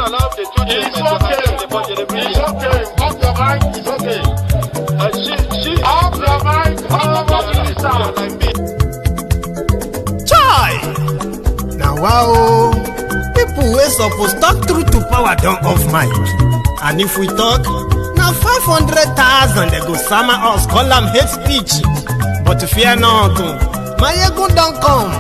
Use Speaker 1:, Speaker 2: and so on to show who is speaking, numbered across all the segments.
Speaker 1: allow the two
Speaker 2: It's okay. It's okay. Off your mind. It's okay. Off your mind.
Speaker 3: Chai! Now wow, people wey suppose talk truth to power don't off mic. And if we talk, now 500,000 they go summer us, call them hate speech. But fear not, Maiyegun don't come.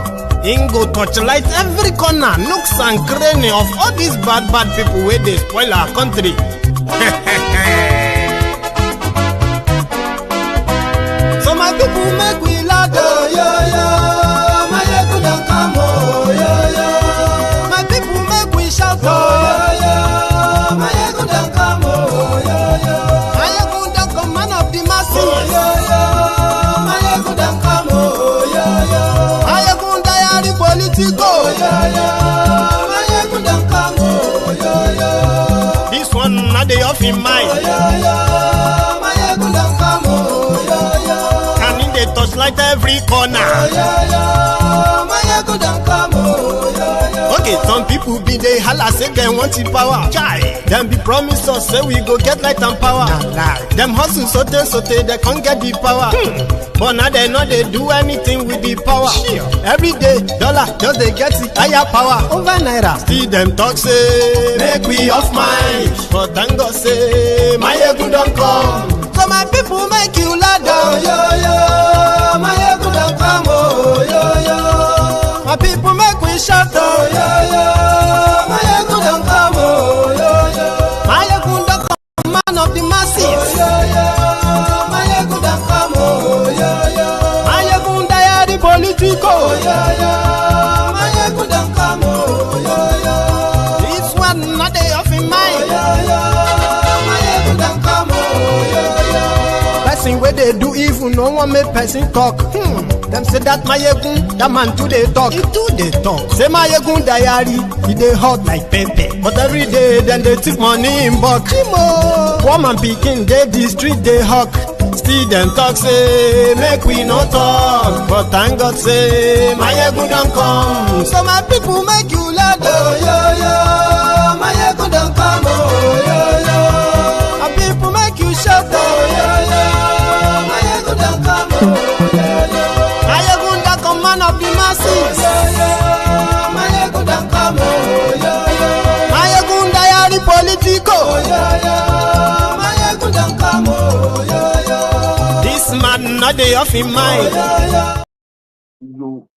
Speaker 3: Him go torchlight every corner, nooks and cranny of all these bad people where they spoil our country. So my people make we loud, oh yo yo. Maiyegun don't come, oh yo yo. My people make we shout, oh yo yo. Maiyegun don't come, oh yo yo. Maiyegun don't come, man of the masses, oh yo yo. Maiyegun don't come, oh yo yo. Maiyegun diary politico, oh yo yo. Maiyegun don't come, oh yo yo. This one not the off in mind, oh yo yo. Maiyegun don't come, oh yo yo. Can in the touchlight every corner, oh yo yo. Maiyegun don't come, oh yo yo. Okay, some people be they holla say they want the power. Chai, them be promise us say we go get light and power. Them hustle sote they can't get the power. But now they know they do anything with the power. Every day, dollar just they get the higher power over naira. Still them talk say make we off mind. But thank God say Maiyegun don't come. So my people make you loud, oh yo yo. Maiyegun don't come, oh yo yo. My people make we shout, oh yo yo. Maiyegun don't come, oh yo yo. Maiyegun don't come, man of the masses, oh yo yo. Maiyegun don't come, oh yo yo. Maiyegun diary politico, oh yo yo. Maiyegun don't come, oh yo yo. This one not the off in mind, oh yo yo. Maiyegun don't come, oh yo yo. Person where they do evil, no one make person talk. Them say that Maiyegun, that man too they talk. He too they talk. Say Maiyegun diary, he they hot like pepper. But every day then they take money in bulk. Woman picking they the street they hawk. Still them talk say make we no talk. But thank God say Maiyegun don't come. So my people make you loud, oh yo yo. Maiyegun don't come, oh yo yo. My people make you shout, oh yo yo. Maiyegun don't come, oh yo yo. Maiyegun don't come, man of the masses, oh yo yo. Maiyegun don't come, oh yo yo. Maiyegun diary politico, oh yo yo. Maiyegun don't come, oh yo yo. This man not the off in mind, oh yo yo.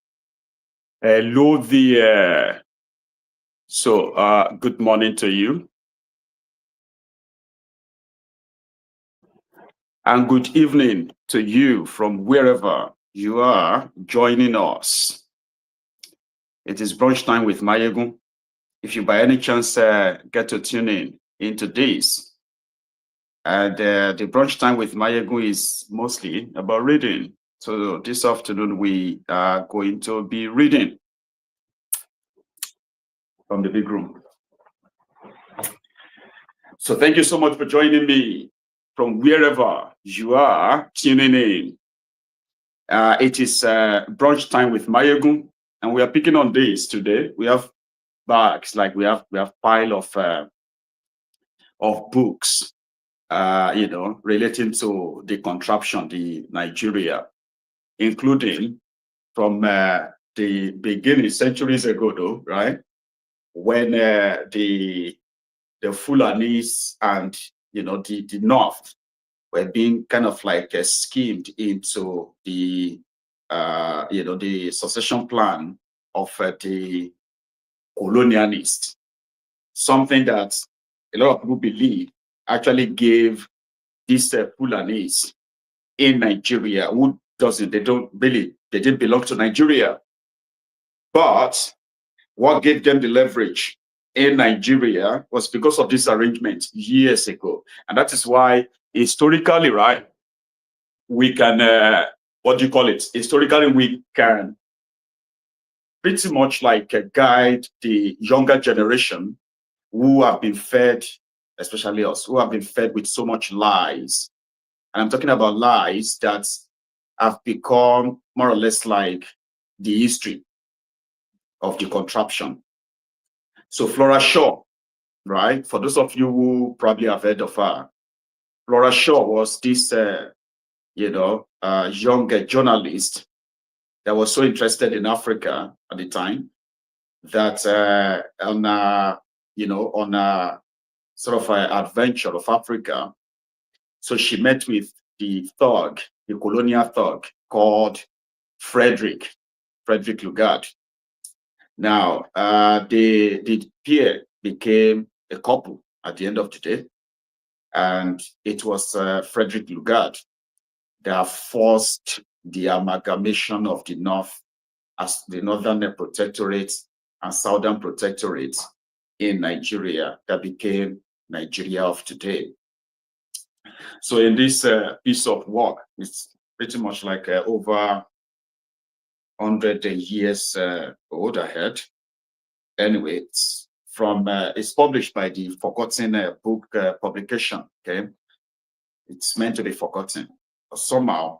Speaker 4: Hello there. So, good morning to you. And good evening to you from wherever you are joining us. It is brunch time with Maiyegun. If you by any chance get to tune in into this, and the brunch time with Maiyegun is mostly about reading. So this afternoon we are going to be reading from the big room. So thank you so much for joining me from wherever you are tuning in. It is brunch time with Maiyegun, and we are picking on this today. We have bags, like we have pile of books, you know, relating to the contraption, the Nigeria, including from the beginning, centuries ago, though, right? When the Fulanis and the North were being kind of like schemed into the the succession plan of the colonialists, something that a lot of people believe actually gave these Fulanis in Nigeria, who doesn't, they didn't belong to Nigeria, but what gave them the leverage in Nigeria was because of this arrangement years ago. And that is why historically, right, we can, historically we can pretty much like guide the younger generation who have been fed, especially us, who have been fed with so much lies. And I'm talking about lies that have become more or less like the history of the contraption. So Flora Shaw right? For those of you who probably have heard of her, Flora Shaw was this, young journalist that was so interested in Africa at the time that on a sort of an adventure of Africa, so she met with the thug, the colonial thug called Fredrick Lugard. Now, the pair became a couple at the end of the day, and it was Fredrick Lugard that forced the amalgamation of the North as the Northern Protectorate and Southern Protectorate in Nigeria that became Nigeria of today. So in this piece of work, it's pretty much like over 100 years old ahead. Anyway, it's published by the Forgotten Book publication. Okay, it's meant to be forgotten, but somehow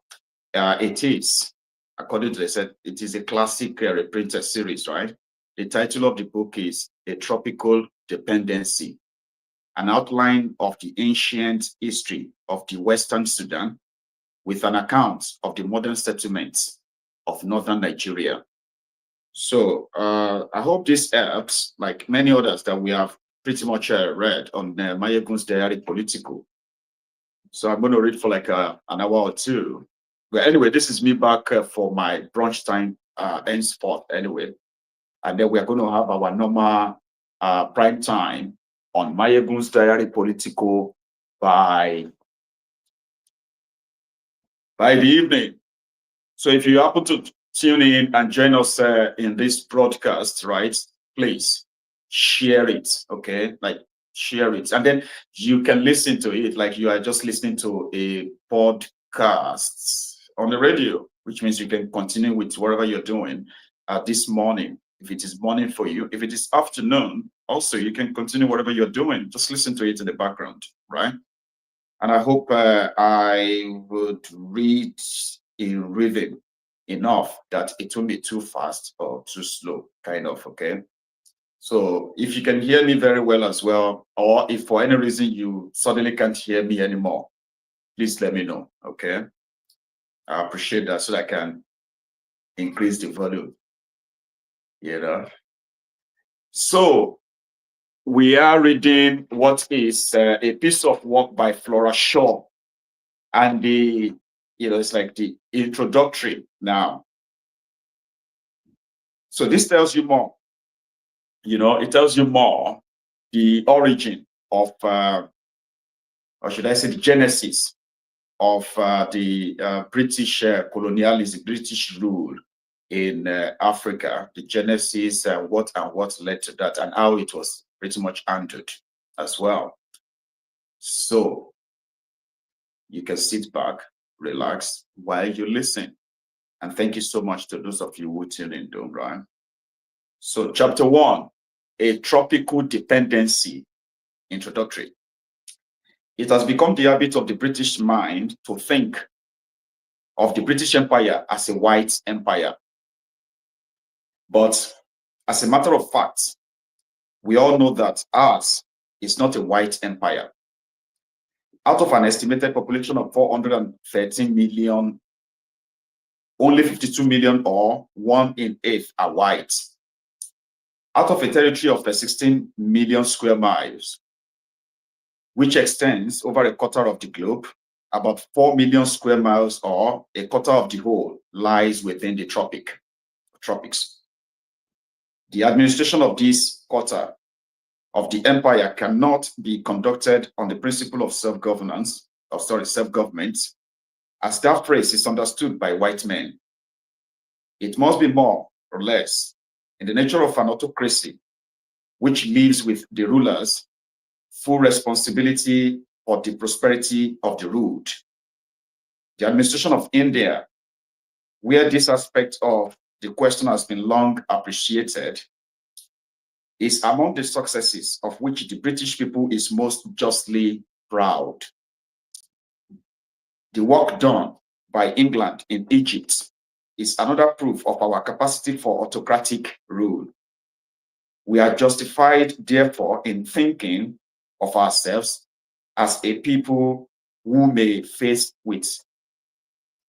Speaker 4: it is. According to they said, it is a classic reprinted series, right? The title of the book is A Tropical Dependency, an outline of the ancient history of the Western Sudan with an account of the modern settlements of northern Nigeria. So I hope this helps, like many others that we have pretty much read on Maiyegun's Diary Political. So I'm going to read for like an hour or two. But anyway, this is me back for my brunch time henceforth anyway. And then we're going to have our normal prime time on Maiyegun's Diary Political by the evening. So if you happen to tune in and join us in this broadcast, right, please share it, okay? Like share it. And then you can listen to it like you are just listening to a podcast on the radio, which means you can continue with whatever you're doing this morning. If it is morning for you, if it is afternoon, also you can continue whatever you're doing. Just listen to it in the background, right? And I hope I would read in rhythm enough that it won't be too fast or too slow, kind of, okay? So if you can hear me very well as well, or if for any reason you suddenly can't hear me anymore, please let me know, okay? I appreciate that so that I can increase the volume, you know? So we are reading what is a piece of work by Flora Shaw, and it's like the introductory now. So this tells you more, it tells you more the origin of, or should I say the genesis of the British colonialism, British rule in Africa, the genesis, what led to that, and how it was pretty much handled as well. So you can sit back, relax while you listen. And thank you so much to those of you who tune in, right? So chapter 1, a tropical dependency, introductory. It has become the habit of the British mind to think of the British Empire as a white empire. But as a matter of fact, we all know that ours is not a white empire. Out of an estimated population of 413 million, only 52 million, or 1 in 8, are white. Out of a territory of 16 million square miles, which extends over a quarter of the globe, about 4 million square miles, or a quarter of the whole, lies within the tropics. The administration of this quarter of the empire cannot be conducted on the principle of self-government, as that phrase is understood by white men. It must be more or less in the nature of an autocracy, which leaves with the rulers full responsibility for the prosperity of the ruled. The administration of India, where this aspect of the question has been long appreciated, is among the successes of which the British people is most justly proud. The work done by England in Egypt is another proof of our capacity for autocratic rule. We are justified, therefore, in thinking of ourselves as a people who may face with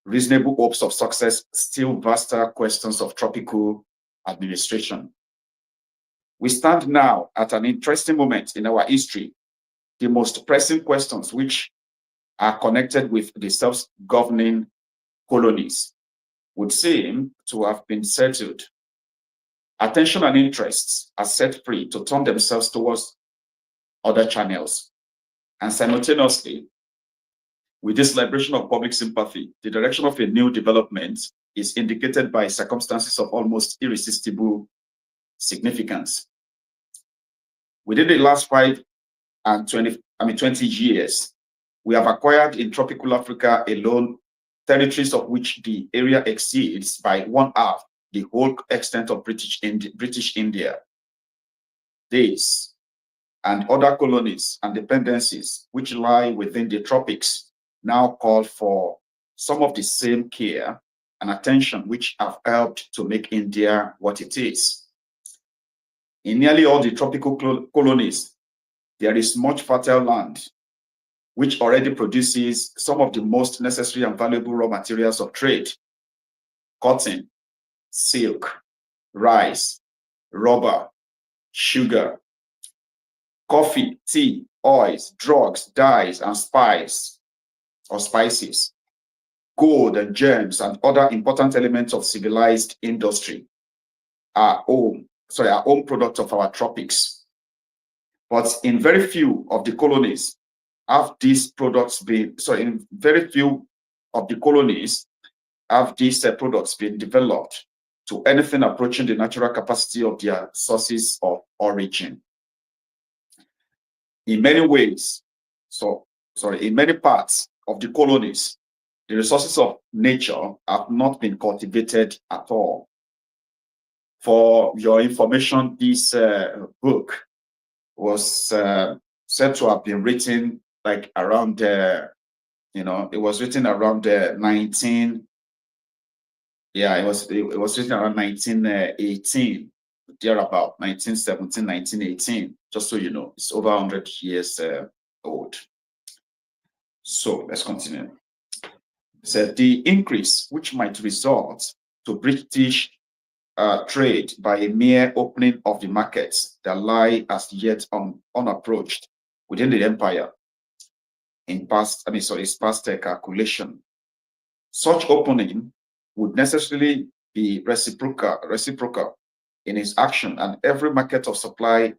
Speaker 4: reasonable hopes of success still vaster questions of tropical administration. We stand now at an interesting moment in our history. The most pressing questions which are connected with the self-governing colonies would seem to have been settled. Attention and interests are set free to turn themselves towards other channels. And simultaneously, with this liberation of public sympathy, the direction of a new development is indicated by circumstances of almost irresistible significance. Within the last 20 years, we have acquired in tropical Africa alone territories of which the area exceeds by 1/2 the whole extent of British India. These and other colonies and dependencies which lie within the tropics now call for some of the same care and attention which have helped to make India what it is. In nearly all the tropical colonies, there is much fertile land which already produces some of the most necessary and valuable raw materials of trade: cotton, silk, rice, rubber, sugar, coffee, tea, oils, drugs, dyes, and spices, gold and gems, and other important elements of civilized industry are home product of our tropics. But in very few of the colonies have these products been, in very few of the colonies have these products been developed to anything approaching the natural capacity of their sources of origin. In many ways, in many parts of the colonies, the resources of nature have not been cultivated at all. For your information, this book was said to have been written like around it was written around 19 yeah, it was written around 1918, thereabout 1917, 1918, just so you know. It's over 100 years old. So let's continue. It said the increase which might result to British trade by a mere opening of the markets that lie as yet unapproached within the empire in past calculation. Such opening would necessarily be reciprocal in its action, and every market of supply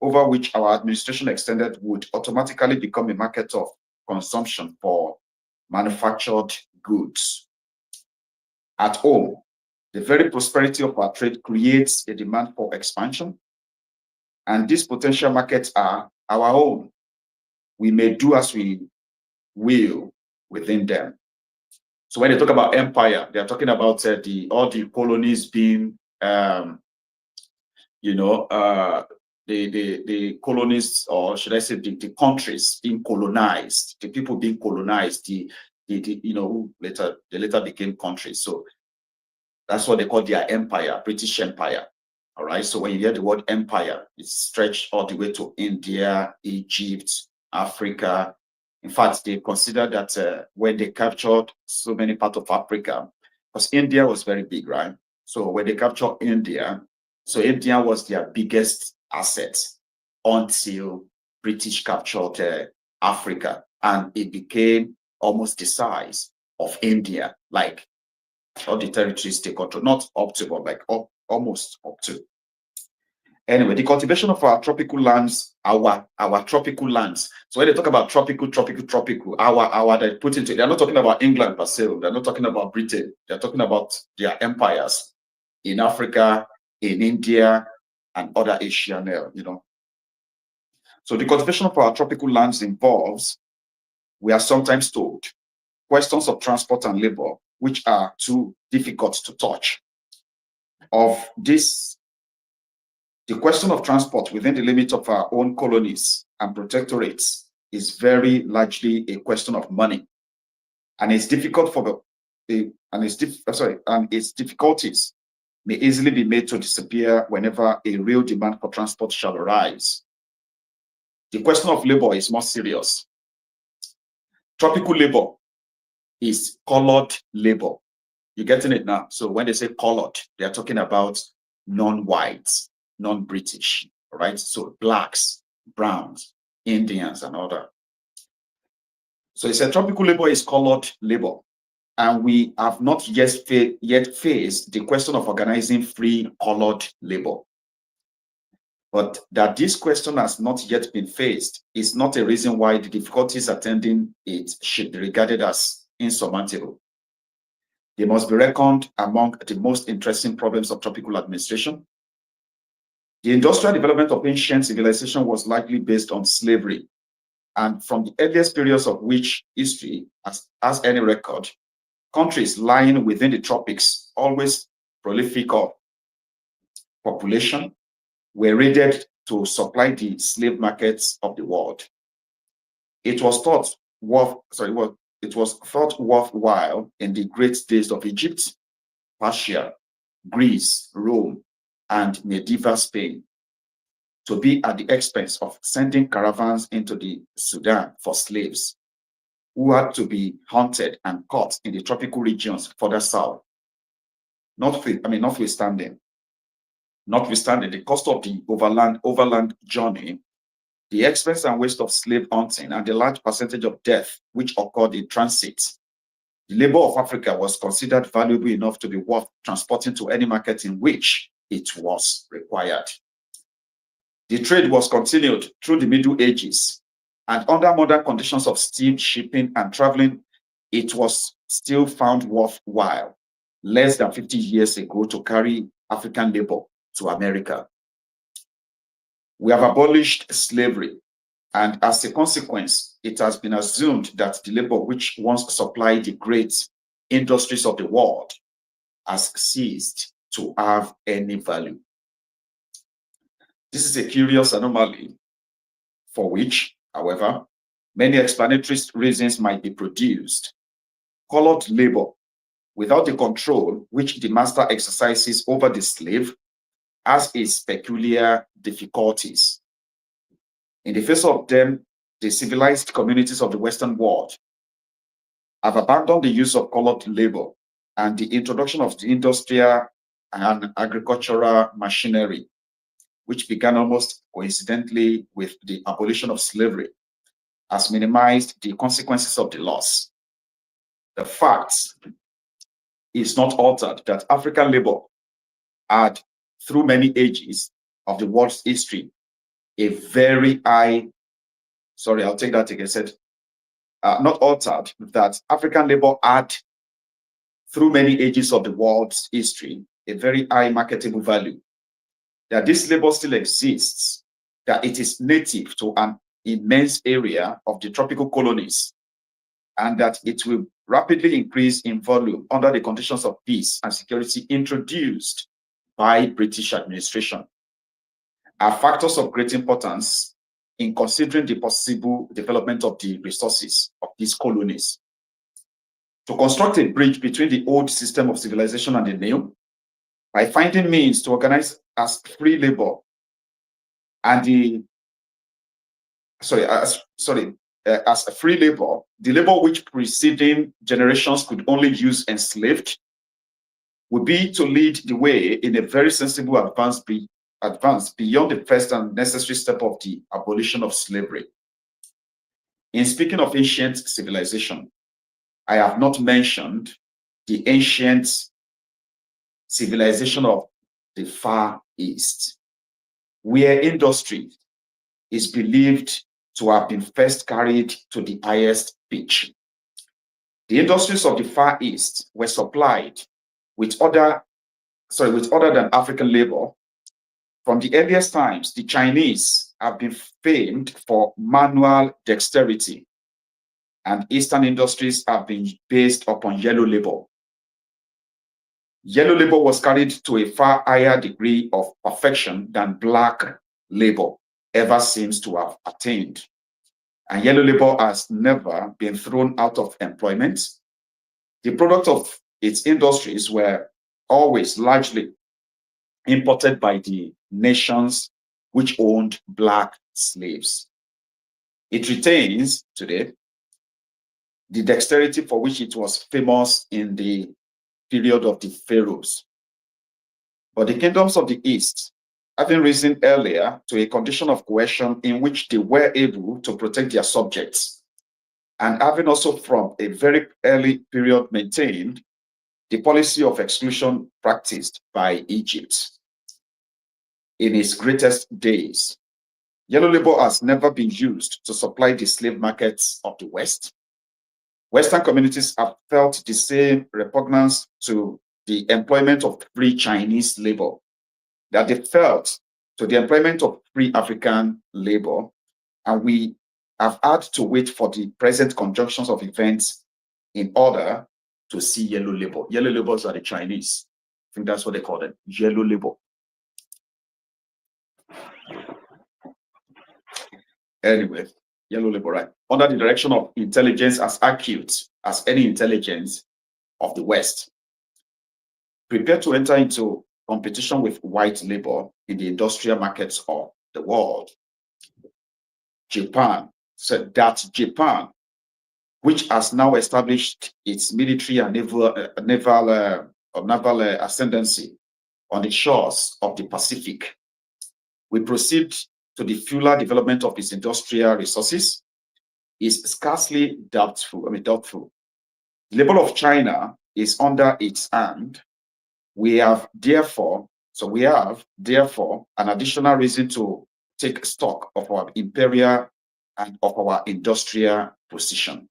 Speaker 4: over which our administration extended would automatically become a market of consumption for manufactured goods. At home, the very prosperity of our trade creates a demand for expansion, and these potential markets are our own. We may do as we will within them. So when they talk about empire, they are talking about all the colonies being, the colonies, or should I say, the countries being colonized, the people being colonized, they later became countries. So that's what they call their empire, British Empire. All right. So when you hear the word empire, it's stretched all the way to India, Egypt, Africa. In fact, they consider that when they captured so many parts of Africa, because India was very big, right? So when they captured India, so India was their biggest asset until British captured Africa, and it became almost the size of India, like all the territories they control, not up to, but like almost up to. Anyway, the cultivation of our tropical lands, our tropical lands. So when they talk about tropical, they put into, they're not talking about England per se, they're not talking about Britain, they're talking about their empires in Africa, in India, and other Asian, So the cultivation of our tropical lands involves, we are sometimes told, questions of transport and labor, which are too difficult to touch. Of this, the question of transport within the limits of our own colonies and protectorates is very largely a question of money, and it's difficult its difficulties may easily be made to disappear whenever a real demand for transport shall arise. The question of labor is more serious. Tropical labor is colored labor. You're getting it now? So when they say colored, they are talking about non-whites, non-British, right? So blacks, browns, Indians, and other. So it's a tropical labor is colored labor. And we have not yet faced the question of organizing free colored labor. But that this question has not yet been faced is not a reason why the difficulties attending it should be regarded as insurmountable. They must be reckoned among the most interesting problems of tropical administration. The industrial development of ancient civilization was likely based on slavery, and from the earliest periods of which history has any record, countries lying within the tropics, always prolific of population, were raided to supply the slave markets of the world. It was thought worthwhile in the great days of Egypt, Persia, Greece, Rome, and medieval Spain to be at the expense of sending caravans into the Sudan for slaves who had to be hunted and caught in the tropical regions further south. Notwithstanding the cost of the overland journey, the expense and waste of slave hunting, and the large percentage of death which occurred in transit, the labor of Africa was considered valuable enough to be worth transporting to any market in which it was required. The trade was continued through the Middle Ages, and under modern conditions of steam shipping and traveling, it was still found worthwhile less than 50 years ago to carry African labor to America. We have abolished slavery, and as a consequence, it has been assumed that the labor which once supplied the great industries of the world has ceased to have any value. This is a curious anomaly for which, however, many explanatory reasons might be produced. Colored labor, without the control which the master exercises over the slave, has its peculiar difficulties. In the face of them, the civilized communities of the Western world have abandoned the use of colored labor, and the introduction of the industrial and agricultural machinery, which began almost coincidentally with the abolition of slavery, has minimized the consequences of the loss. The fact is not altered that African labor had, through many ages of the world's history, a very high, sorry, I'll take that again, said, not altered, that African labor had, through many ages of the world's history, a very high marketable value, that this labor still exists, that it is native to an immense area of the tropical colonies, and that it will rapidly increase in volume under the conditions of peace and security introduced by British administration, are factors of great importance in considering the possible development of the resources of these colonies. To construct a bridge between the old system of civilization and the new, by finding means to organize as free labor and as a free labor, the labor which preceding generations could only use enslaved, would be to lead the way in a very sensible advance beyond the first and necessary step of the abolition of slavery. In speaking of ancient civilization, I have not mentioned the ancient civilization of the Far East, where industry is believed to have been first carried to the highest pitch. The industries of the Far East were supplied with other than African labor. From the earliest times, the Chinese have been famed for manual dexterity, and Eastern industries have been based upon yellow labor. Yellow labor was carried to a far higher degree of perfection than black labor ever seems to have attained. And yellow labor has never been thrown out of employment. The product of its industries were always largely imported by the nations which owned black slaves. It retains today the dexterity for which it was famous in the period of the pharaohs. But the kingdoms of the East, having risen earlier to a condition of coercion in which they were able to protect their subjects, and having also from a very early period maintained the policy of exclusion practiced by Egypt in its greatest days, yellow labor has never been used to supply the slave markets of the West. Western communities have felt the same repugnance to the employment of free Chinese labor that they felt to the employment of free African labor, and we have had to wait for the present conjunctions of events in order to see yellow labor. Yellow laborers are the Chinese. I think that's what they call them, yellow labor. Anyway, yellow labor, right? Under the direction of intelligence as acute as any intelligence of the West, prepared to enter into competition with white labor in the industrial markets of the world. Japan said that Japan, which has now established its military and naval ascendancy on the shores of the Pacific, will proceed to the fuller development of its industrial resources, is scarcely doubtful. The labor of China is under its hand. We have therefore an additional reason to take stock of our imperial and of our industrial position.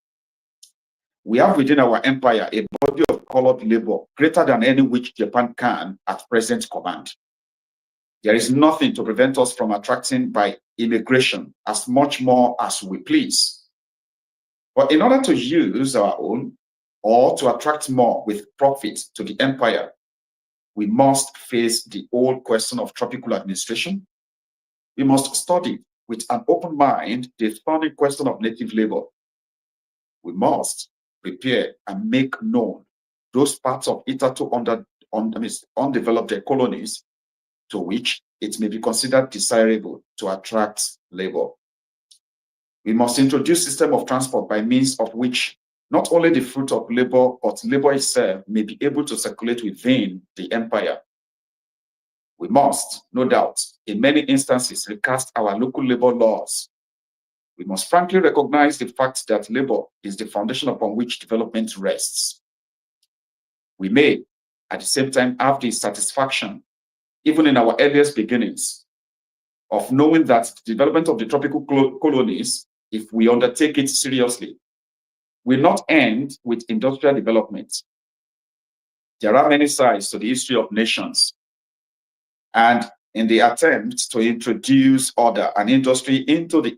Speaker 4: We have within our empire a body of colored labor greater than any which Japan can at present command. There is nothing to prevent us from attracting by immigration as much more as we please. But in order to use our own or to attract more with profit to the empire, we must face the old question of tropical administration. We must study with an open mind the thorny question of native labor. We must prepare and make known those parts of hitherto undeveloped colonies to which it may be considered desirable to attract labor. We must introduce a system of transport by means of which not only the fruit of labor, but labor itself may be able to circulate within the empire. We must, no doubt, in many instances, recast our local labor laws. We must frankly recognize the fact that labor is the foundation upon which development rests. We may, at the same time, have the satisfaction, even in our earliest beginnings, of knowing that the development of the tropical colonies, if we undertake it seriously, will not end with industrial development. There are many sides to the history of nations, and in the attempt to introduce order and industry into the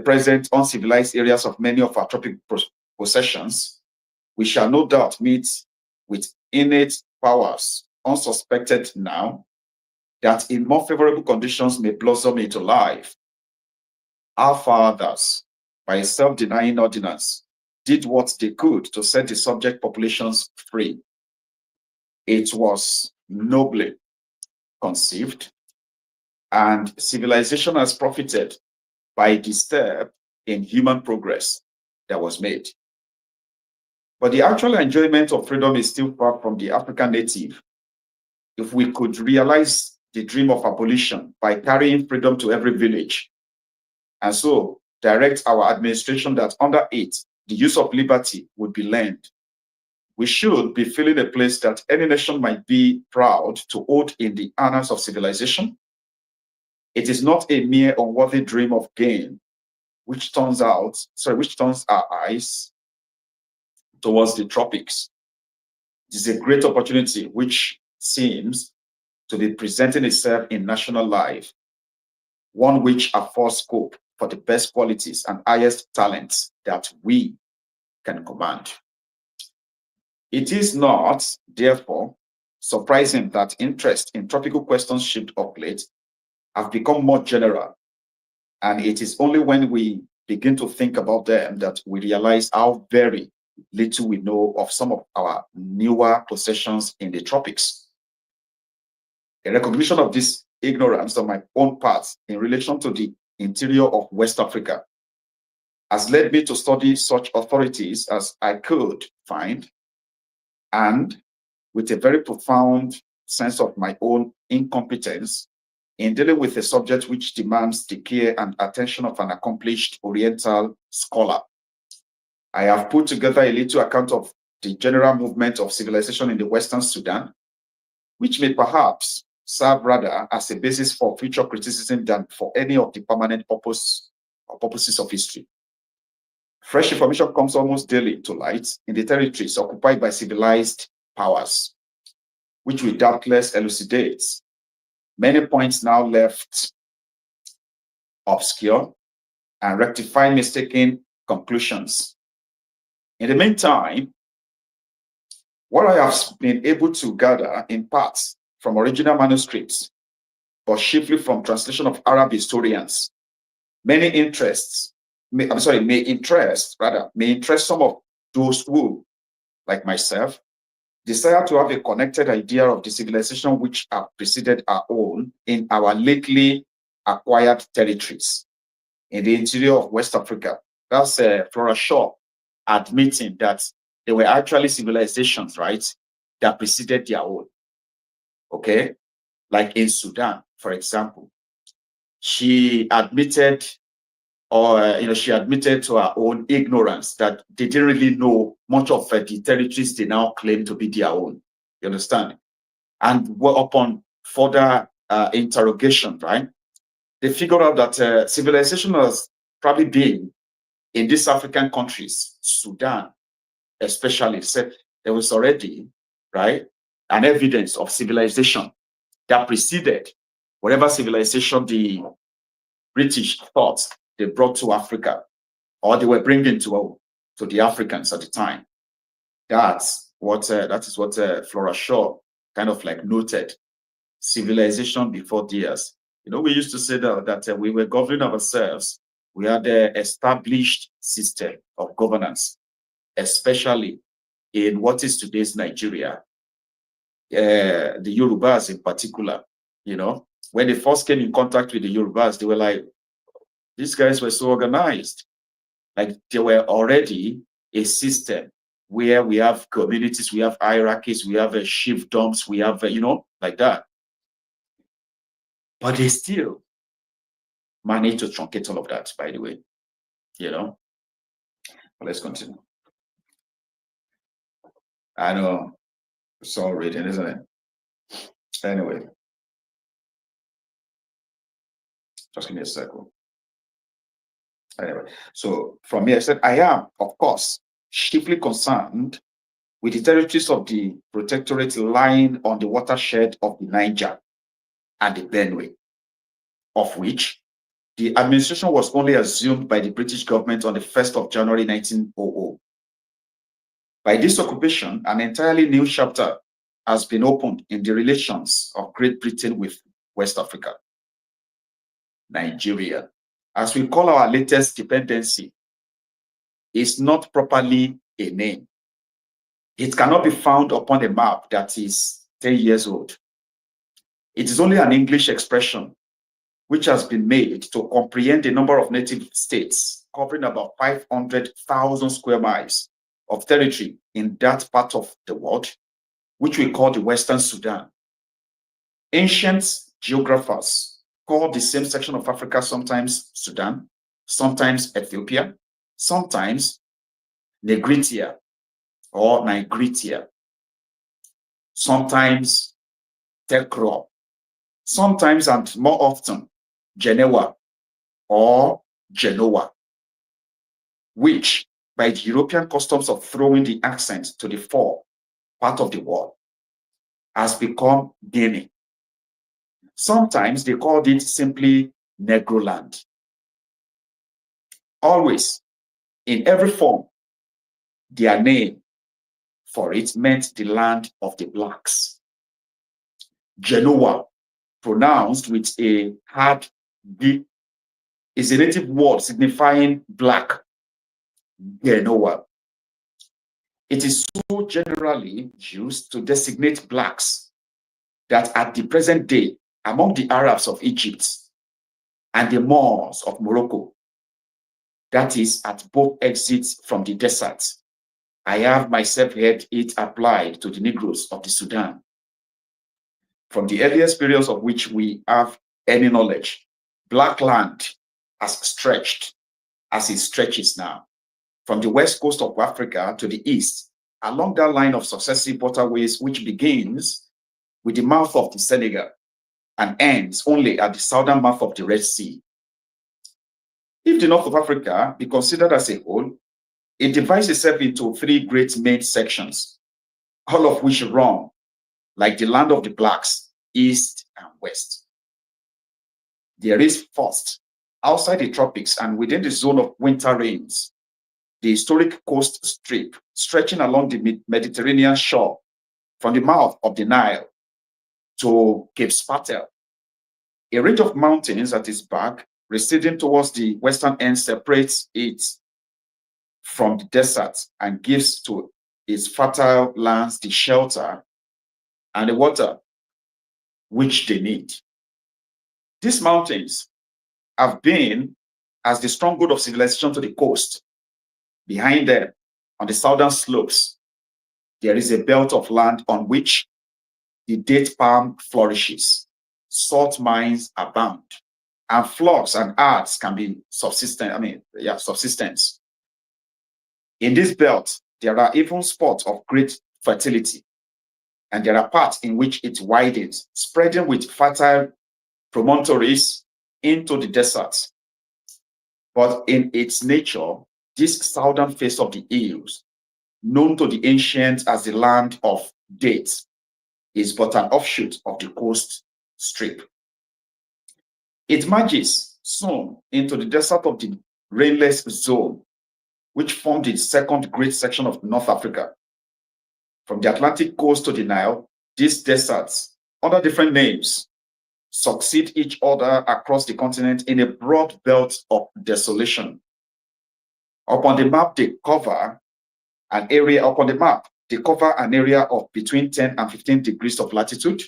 Speaker 4: present uncivilized areas of many of our tropical possessions, we shall no doubt meet with innate powers unsuspected now that in more favorable conditions may blossom into life. Our fathers, by a self-denying ordinance, did what they could to set the subject populations free. It was nobly conceived, and civilization has profited by the step in human progress that was made. But the actual enjoyment of freedom is still far from the African native. If we could realize the dream of abolition by carrying freedom to every village, and so direct our administration that under it, the use of liberty would be learned, we should be filling a place that any nation might be proud to hold in the annals of civilization. It is not a mere unworthy dream of gain which turns our eyes towards the tropics. It is a great opportunity which seems to be presenting itself in national life, one which affords scope for the best qualities and highest talents that we can command. It is not, therefore, surprising that interest in tropical questions shaped of late have become more general, and it is only when we begin to think about them that we realize how very little we know of some of our newer possessions in the tropics. A recognition of this ignorance on my own part in relation to the interior of West Africa has led me to study such authorities as I could find, and with a very profound sense of my own incompetence in dealing with a subject which demands the care and attention of an accomplished Oriental scholar. I have put together a little account of the general movement of civilization in the Western Sudan, which may perhaps serve rather as a basis for future criticism than for any of the permanent purposes of history. Fresh information comes almost daily to light in the territories occupied by civilized powers, which will doubtless elucidate many points now left obscure and rectify mistaken conclusions. In the meantime, what I have been able to gather in parts from original manuscripts, but chiefly from translation of Arab historians, may interest some of those who, like myself, desire to have a connected idea of the civilization which have preceded our own in our lately acquired territories in the interior of West Africa. That's Flora Shaw admitting that there were actually civilizations, right, that preceded their own. Okay, like in Sudan, for example, she admitted she admitted to her own ignorance that they didn't really know much of the territories they now claim to be their own. You understand? And upon further interrogation, right, they figured out that civilization has probably been in these African countries, Sudan especially, said there was already, right, an evidence of civilization that preceded whatever civilization the British thought they brought to Africa, or they were bringing to the Africans at the time. That is what Flora Shaw kind of like noted. Civilization before theirs. You know, we used to say that we were governing ourselves. We had an established system of governance, especially in what is today's Nigeria. The Yorubas in particular, you know, when they first came in contact with the Yorubas, they were like, these guys were so organized. Like they were already a system where we have communities, we have hierarchies, we have chiefdoms, we have, you know, like that. But they still managed to truncate all of that, by the way, you know. But let's continue. I know it's all written, isn't it? Anyway, just give me a second. Anyway, so from here, I said, I am, of course, chiefly concerned with the territories of the protectorate lying on the watershed of the Niger and the Benue, of which the administration was only assumed by the British government on the 1st of January 1900. By this occupation, an entirely new chapter has been opened in the relations of Great Britain with West Africa. Nigeria, as we call our latest dependency, is not properly a name. It cannot be found upon a map that is 10 years old. It is only an English expression which has been made to comprehend a number of native states covering about 500,000 square miles of territory in that part of the world, which we call the Western Sudan. Ancient geographers call the same section of Africa sometimes Sudan, sometimes Ethiopia, sometimes Negritia or Nigritia, sometimes Tekro, sometimes and more often Genoa or Genoa, which by the European customs of throwing the accent to the fore part of the word has become Guinea. Sometimes they called it simply Negroland. Always, in every form, their name for it meant the land of the blacks. Genoa, pronounced with a hard D, is a native word signifying black. Genoa. It is so generally used to designate blacks that at the present day, among the Arabs of Egypt and the Moors of Morocco, that is at both exits from the desert, I have myself heard it applied to the Negroes of the Sudan. From the earliest periods of which we have any knowledge, black land has stretched as it stretches now, from the west coast of Africa to the east, along that line of successive waterways, which begins with the mouth of the Senegal and ends only at the southern mouth of the Red Sea. If the north of Africa be considered as a whole, it divides itself into three great main sections, all of which run like the land of the blacks, east and west. There is first, outside the tropics and within the zone of winter rains, the historic coast strip stretching along the Mediterranean shore from the mouth of the Nile to Cape Spartel. A range of mountains at its back, receding towards the western end, separates it from the desert and gives to its fertile lands the shelter and the water which they need. These mountains have been as the stronghold of civilization to the coast. Behind them, on the southern slopes, there is a belt of land on which the date palm flourishes, salt mines abound, and flocks and herds can be subsistence. In this belt, there are even spots of great fertility, and there are parts in which it widens, spreading with fertile promontories into the desert. But in its nature, this southern face of the hills, known to the ancients as the land of dates, is but an offshoot of the coast strip. It merges soon into the desert of the rainless zone, which formed the second great section of North Africa. From the Atlantic coast to the Nile, these deserts, under different names, succeed each other across the continent in a broad belt of desolation. Upon the map, they cover an area of between 10 and 15 degrees of latitude.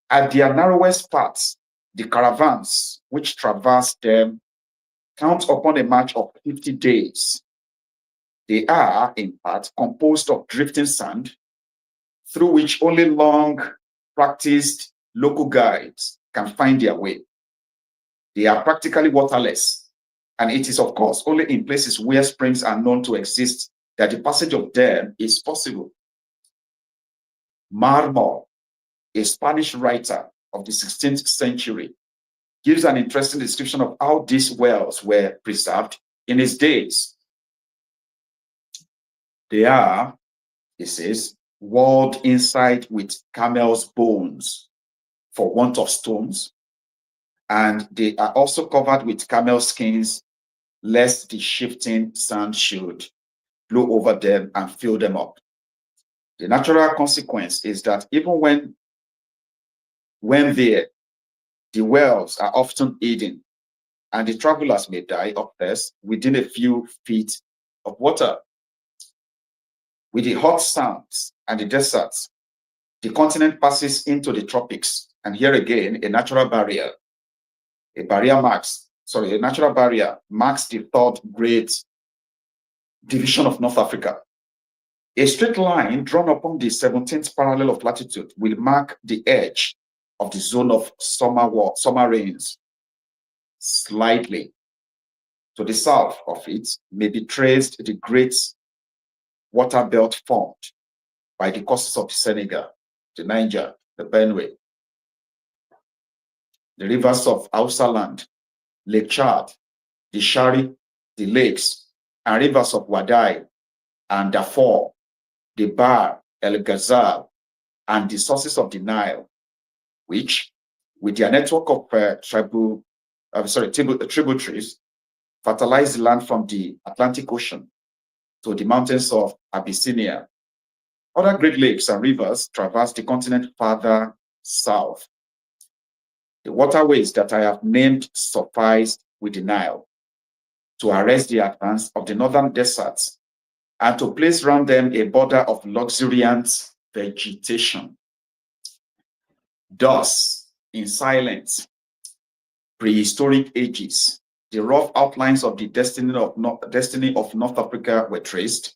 Speaker 4: At their narrowest parts, the caravans which traverse them count upon a march of 50 days. They are, in part, composed of drifting sand, through which only long practiced local guides can find their way. They are practically waterless, and it is, of course, only in places where springs are known to exist that the passage of them is possible. Marmol, a Spanish writer of the 16th century, gives an interesting description of how these wells were preserved in his days. They are, he says, walled inside with camel's bones for want of stones, and they are also covered with camel skins, lest the shifting sand should blow over them and fill them up. The natural consequence is that even when there, the wells are often hidden, and the travelers may die of thirst within a few feet of water. With the hot sands and the deserts, the continent passes into the tropics, and here again, a natural barrier marks the third great division of North Africa. A straight line drawn upon the 17th parallel of latitude will mark the edge of the zone of summer rains. Slightly to the south of it may be traced the great water belt formed by the coasts of the Senegal, the Niger, the Benue, the rivers of Hausa land, Lake Chad, the Shari, the lakes, and rivers of Wadai and Darfur, the Bahr el Ghazal, and the sources of the Nile, which, with their network of tributaries, fertilize the land from the Atlantic Ocean to the mountains of Abyssinia. Other great lakes and rivers traverse the continent farther south. The waterways that I have named suffice with the Nile to arrest the advance of the northern deserts and to place around them a border of luxuriant vegetation. Thus, in silent prehistoric ages, the rough outlines of the destiny of North Africa were traced.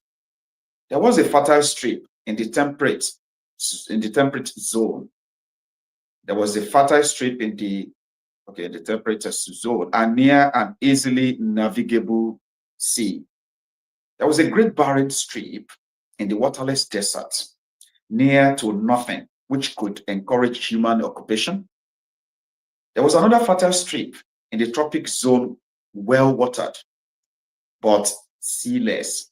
Speaker 4: There was a fertile strip in the temperate zone. There was a fertile strip in the temperate zone and near an easily navigable sea. There was a great barren strip in the waterless desert near to nothing, which could encourage human occupation. There was another fertile strip in the tropic zone, well watered, but sealess,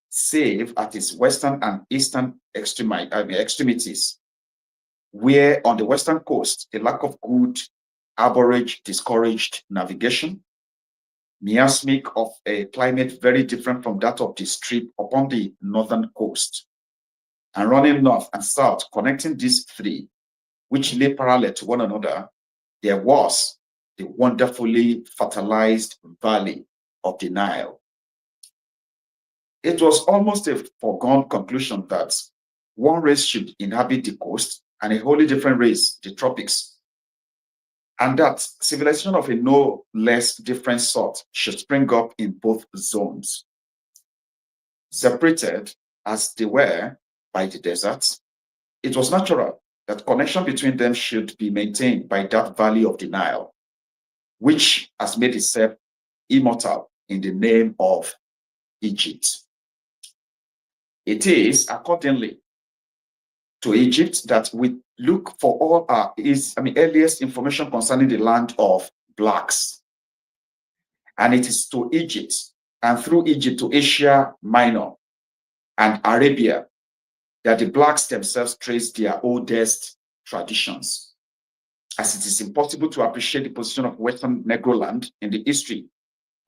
Speaker 4: save at its western and eastern extremities, where on the western coast, the lack of good arborage discouraged navigation, miasmic of a climate very different from that of the strip upon the northern coast, and running north and south, connecting these three, which lay parallel to one another, there was the wonderfully fertilized valley of the Nile. It was almost a foregone conclusion that one race should inhabit the coast and a wholly different race the tropics, and that civilization of a no less different sort should spring up in both zones. Separated as they were by the deserts, it was natural that connection between them should be maintained by that valley of the Nile, which has made itself immortal in the name of Egypt. It is accordingly to Egypt that we look for all our earliest information concerning the land of blacks. And it is to Egypt and through Egypt to Asia Minor and Arabia that the blacks themselves trace their oldest traditions, as it is impossible to appreciate the position of Western Negroland in the history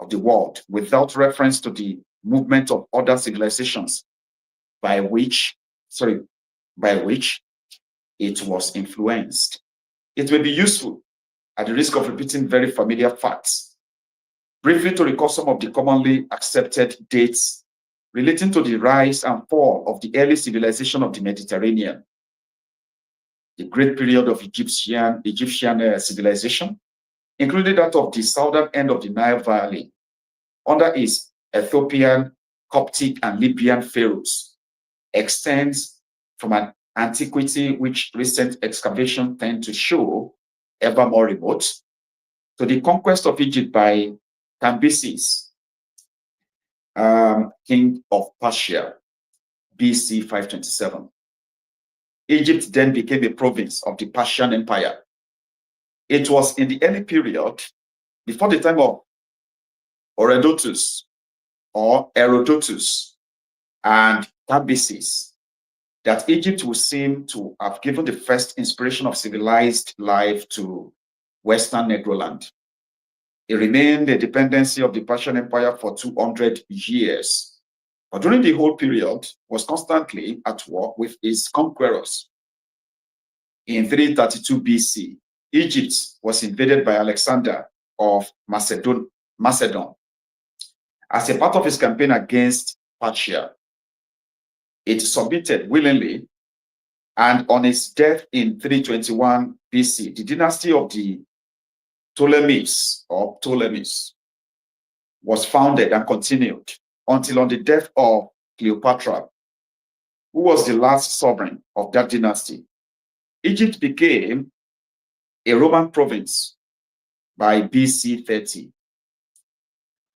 Speaker 4: of the world without reference to the movement of other civilizations by which it was influenced. It may be useful, at the risk of repeating very familiar facts, briefly to recall some of the commonly accepted dates relating to the rise and fall of the early civilization of the Mediterranean, the great period of Egyptian civilization, including that of the southern end of the Nile Valley, under its Ethiopian, Coptic, and Libyan pharaohs, extends from an antiquity which recent excavations tend to show ever more remote, to the conquest of Egypt by Cambyses, king of Persia, BC 527. Egypt then became a province of the Persian Empire. It was in the early period, before the time of Herodotus and Cambyses, that Egypt would seem to have given the first inspiration of civilized life to Western Negroland. It remained a dependency of the Persian Empire for 200 years, but during the whole period was constantly at war with its conquerors. In 332 BC, Egypt was invaded by Alexander of Macedon as a part of his campaign against Persia. It submitted willingly, and on his death in 321 BC, the dynasty of the Ptolemies was founded and continued until on the death of Cleopatra, who was the last sovereign of that dynasty. Egypt became a Roman province by BC 30.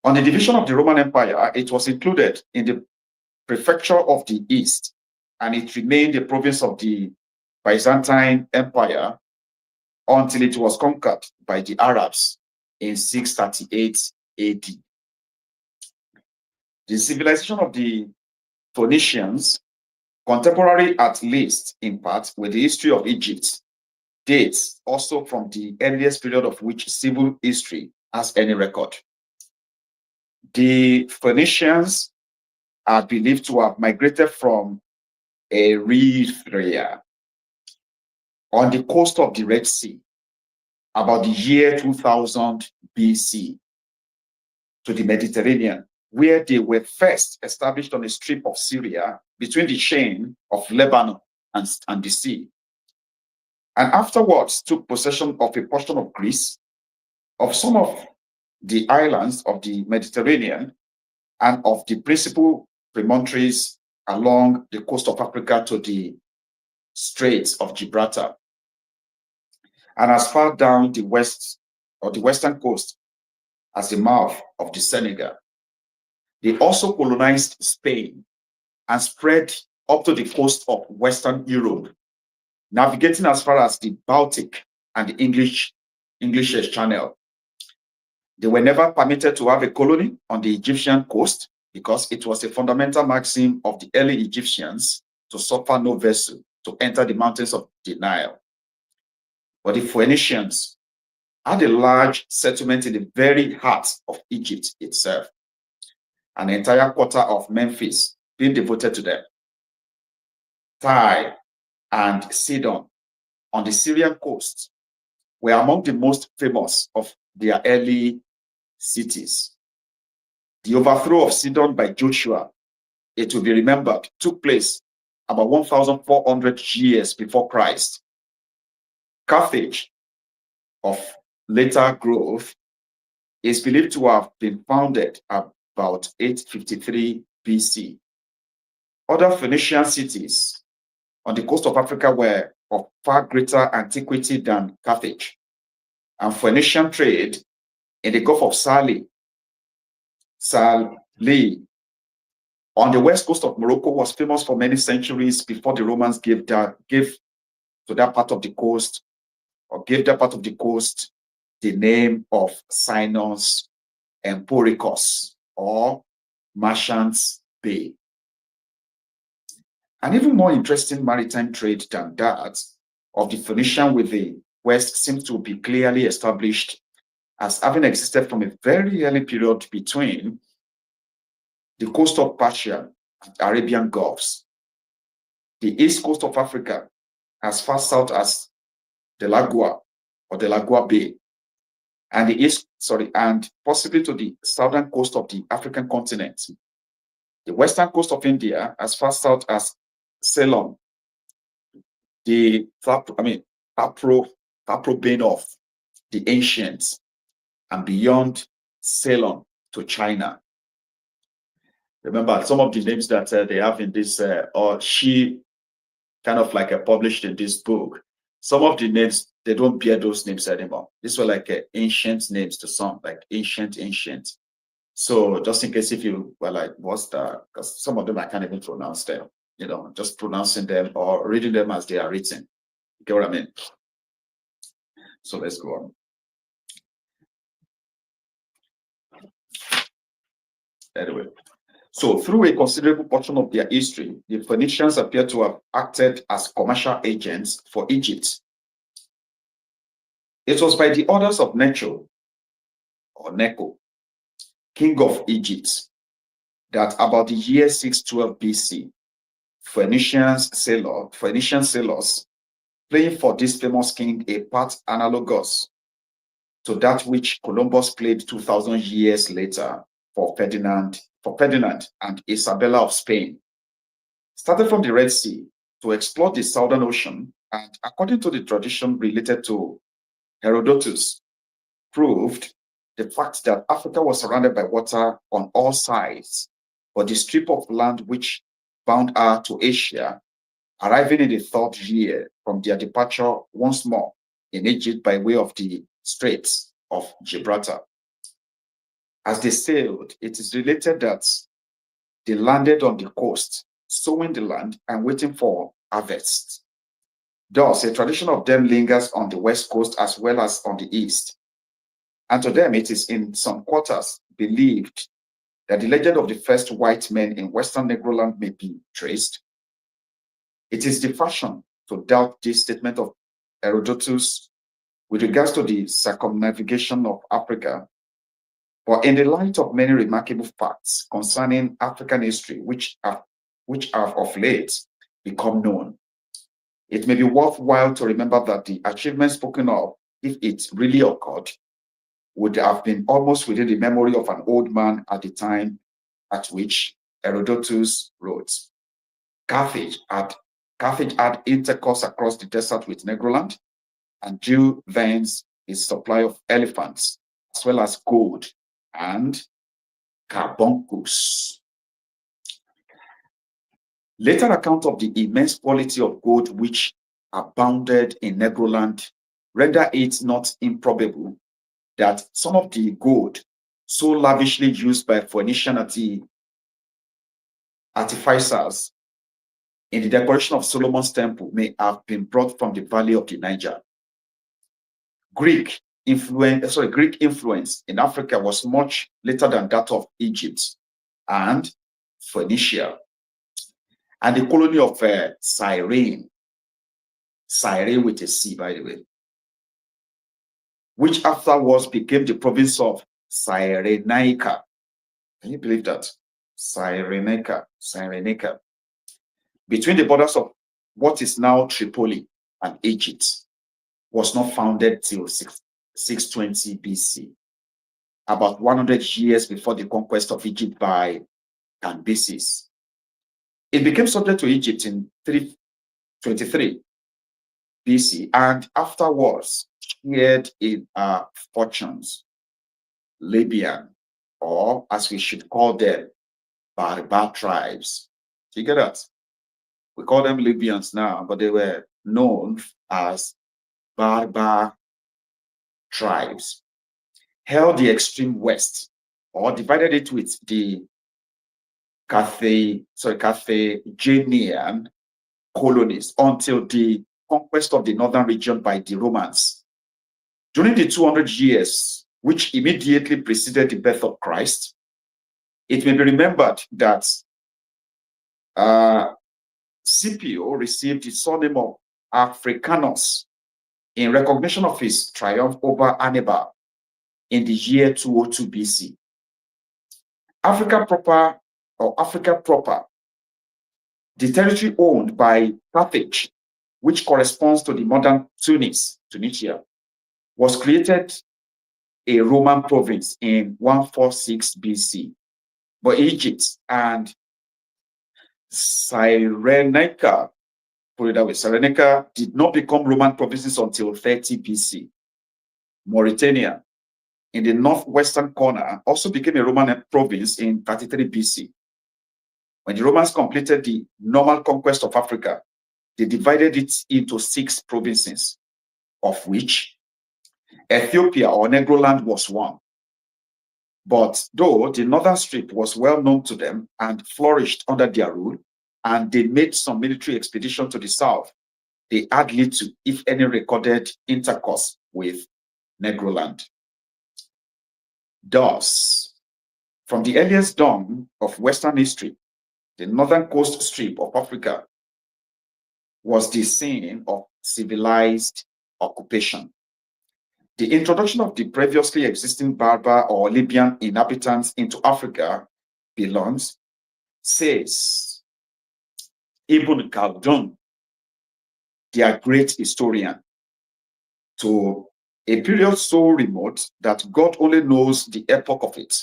Speaker 4: On the division of the Roman Empire, it was included in the prefecture of the East, and it remained a province of the Byzantine Empire until it was conquered by the Arabs in 638 AD. The civilization of the Phoenicians, contemporary at least in part with the history of Egypt, dates also from the earliest period of which civil history has any record. The Phoenicians are believed to have migrated from Eritrea on the coast of the Red Sea about the year 2000 BC to the Mediterranean, where they were first established on a strip of Syria between the chain of Lebanon and the sea, and afterwards took possession of a portion of Greece, of some of the islands of the Mediterranean, and of the principal promontories along the coast of Africa to the Straits of Gibraltar, and as far down the west or the western coast as the mouth of the Senegal. They also colonized Spain and spread up to the coast of Western Europe, navigating as far as the Baltic and the English Channel. They were never permitted to have a colony on the Egyptian coast because it was a fundamental maxim of the early Egyptians to suffer no vessel to enter the mountains of the Nile. But the Phoenicians had a large settlement in the very heart of Egypt itself, an entire quarter of Memphis being devoted to them. Tyre and Sidon on the Syrian coast were among the most famous of their early cities. The overthrow of Sidon by Joshua, it will be remembered, took place about 1,400 years before Christ. Carthage, of later growth, is believed to have been founded about 853 BC. Other Phoenician cities on the coast of Africa were of far greater antiquity than Carthage, and Phoenician trade in the Gulf of Salih on the west coast of Morocco was famous for many centuries before the Romans gave that part of the coast the name of Sinus Emporicus, or Merchants Bay. An even more interesting maritime trade than that of the Phoenician with the West seems to be clearly established as having existed from a very early period between the coast of Persia and Arabian Gulfs, the east coast of Africa as far south as the Lagua or the Lagua Bay, and possibly to the southern coast of the African continent, the western coast of India as far south as Ceylon, the Tapro Bay of the ancients, and beyond Ceylon to China. Remember, some of the names that they have in this, or she kind of like published in this book, some of the names, they don't bear those names anymore. These were like ancient names to some, like ancient. So just in case if you were like, what's that? Because some of them I can't even pronounce them, just pronouncing them or reading them as they are written. You get what I mean? So let's go on. Anyway, so through a considerable portion of their history, the Phoenicians appear to have acted as commercial agents for Egypt. It was by the orders of Necho, or Necho, king of Egypt, that about the year 612 BC, Phoenician sailors, playing for this famous king a part analogous to that which Columbus played 2,000 years later for Ferdinand and Isabella of Spain, started from the Red Sea to explore the Southern Ocean, and according to the tradition related to Herodotus, proved the fact that Africa was surrounded by water on all sides, but the strip of land which bound her to Asia, arriving in the third year from their departure once more in Egypt by way of the Straits of Gibraltar. As they sailed, it is related that they landed on the coast, sowing the land and waiting for harvest. Thus, a tradition of them lingers on the west coast as well as on the east. And to them, it is in some quarters believed that the legend of the first white men in Western Negroland may be traced. It is the fashion to doubt this statement of Herodotus with regards to the circumnavigation of Africa, but in the light of many remarkable facts concerning African history which have of late become known, it may be worthwhile to remember that the achievement spoken of, if it really occurred, would have been almost within the memory of an old man at the time at which Herodotus wrote. Carthage had intercourse across the desert with Negroland and drew thence its supply of elephants, as well as gold and carbuncles. Later account of the immense quality of gold which abounded in Negroland render it not improbable that some of the gold so lavishly used by Phoenician artificers in the decoration of Solomon's temple may have been brought from the valley of the Niger. Greek influence in Africa was much later than that of Egypt and Phoenicia, and the colony of Cyrene with a C, by the way, which afterwards became the province of Cyrenaica. Can you believe that? Cyrenaica. Between the borders of what is now Tripoli and Egypt, was not founded till 620 BC, about 100 years before the conquest of Egypt by Cambyses. It became subject to Egypt in 323 BC and afterwards shared in fortunes, Libyan, or as we should call them, Berber tribes. Do you get that? We call them Libyans now, but they were known as Berber tribes, held the extreme west, or divided it with the Carthaginian colonies until the conquest of the northern region by the Romans. During the 200 years which immediately preceded the birth of Christ, it may be remembered that Scipio received the surname of Africanus in recognition of his triumph over Hannibal in the year 202 BC. Africa proper, the territory owned by Carthage, which corresponds to the modern Tunisia, was created a Roman province in 146 BC. But Egypt and Cyrenaica did not become Roman provinces until 30 BC. Mauritania, in the northwestern corner, also became a Roman province in 33 BC. When the Romans completed the normal conquest of Africa, they divided it into 6 provinces, of which Ethiopia or Negroland was one. But though the northern strip was well known to them and flourished under their rule, and they made some military expedition to the south, they had little, if any, recorded intercourse with Negroland. Thus, from the earliest dawn of Western history, the northern coast strip of Africa was the scene of civilized occupation. The introduction of the previously existing Berber or Libyan inhabitants into Africa belongs, says Ibn Khaldun, their great historian, to a period so remote that God only knows the epoch of it.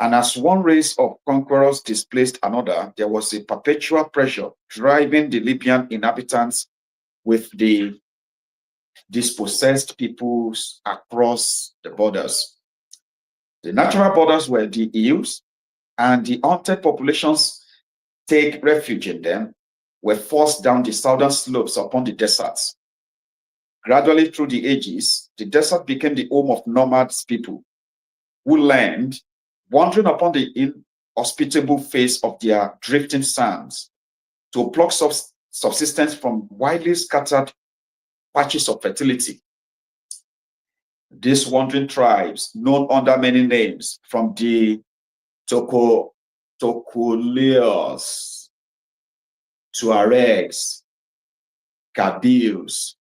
Speaker 4: And as one race of conquerors displaced another, there was a perpetual pressure driving the Libyan inhabitants with the dispossessed peoples across the borders. The natural borders were the hills, and the hunted populations take refuge in them were forced down the southern slopes upon the deserts. Gradually through the ages, the desert became the home of nomads people who learned, wandering upon the inhospitable face of their drifting sands, to pluck subsistence from widely scattered patches of fertility. These wandering tribes, known under many names, from the Tokuleos, Tuaregs, Kabyles,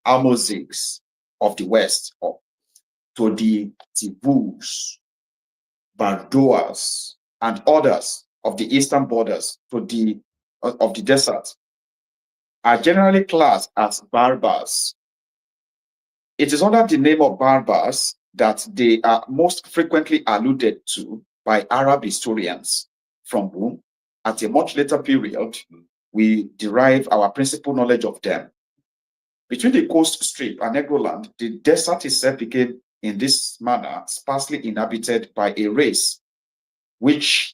Speaker 4: Amozigs of the west, to the Tibus, Bardoas, and others of the eastern borders of the desert, are generally classed as Barbars. It is under the name of Barbars that they are most frequently alluded to by Arab historians, from whom, at a much later period, we derive our principal knowledge of them. Between the coast strip and Negroland, the desert itself became, in this manner, sparsely inhabited by a race which,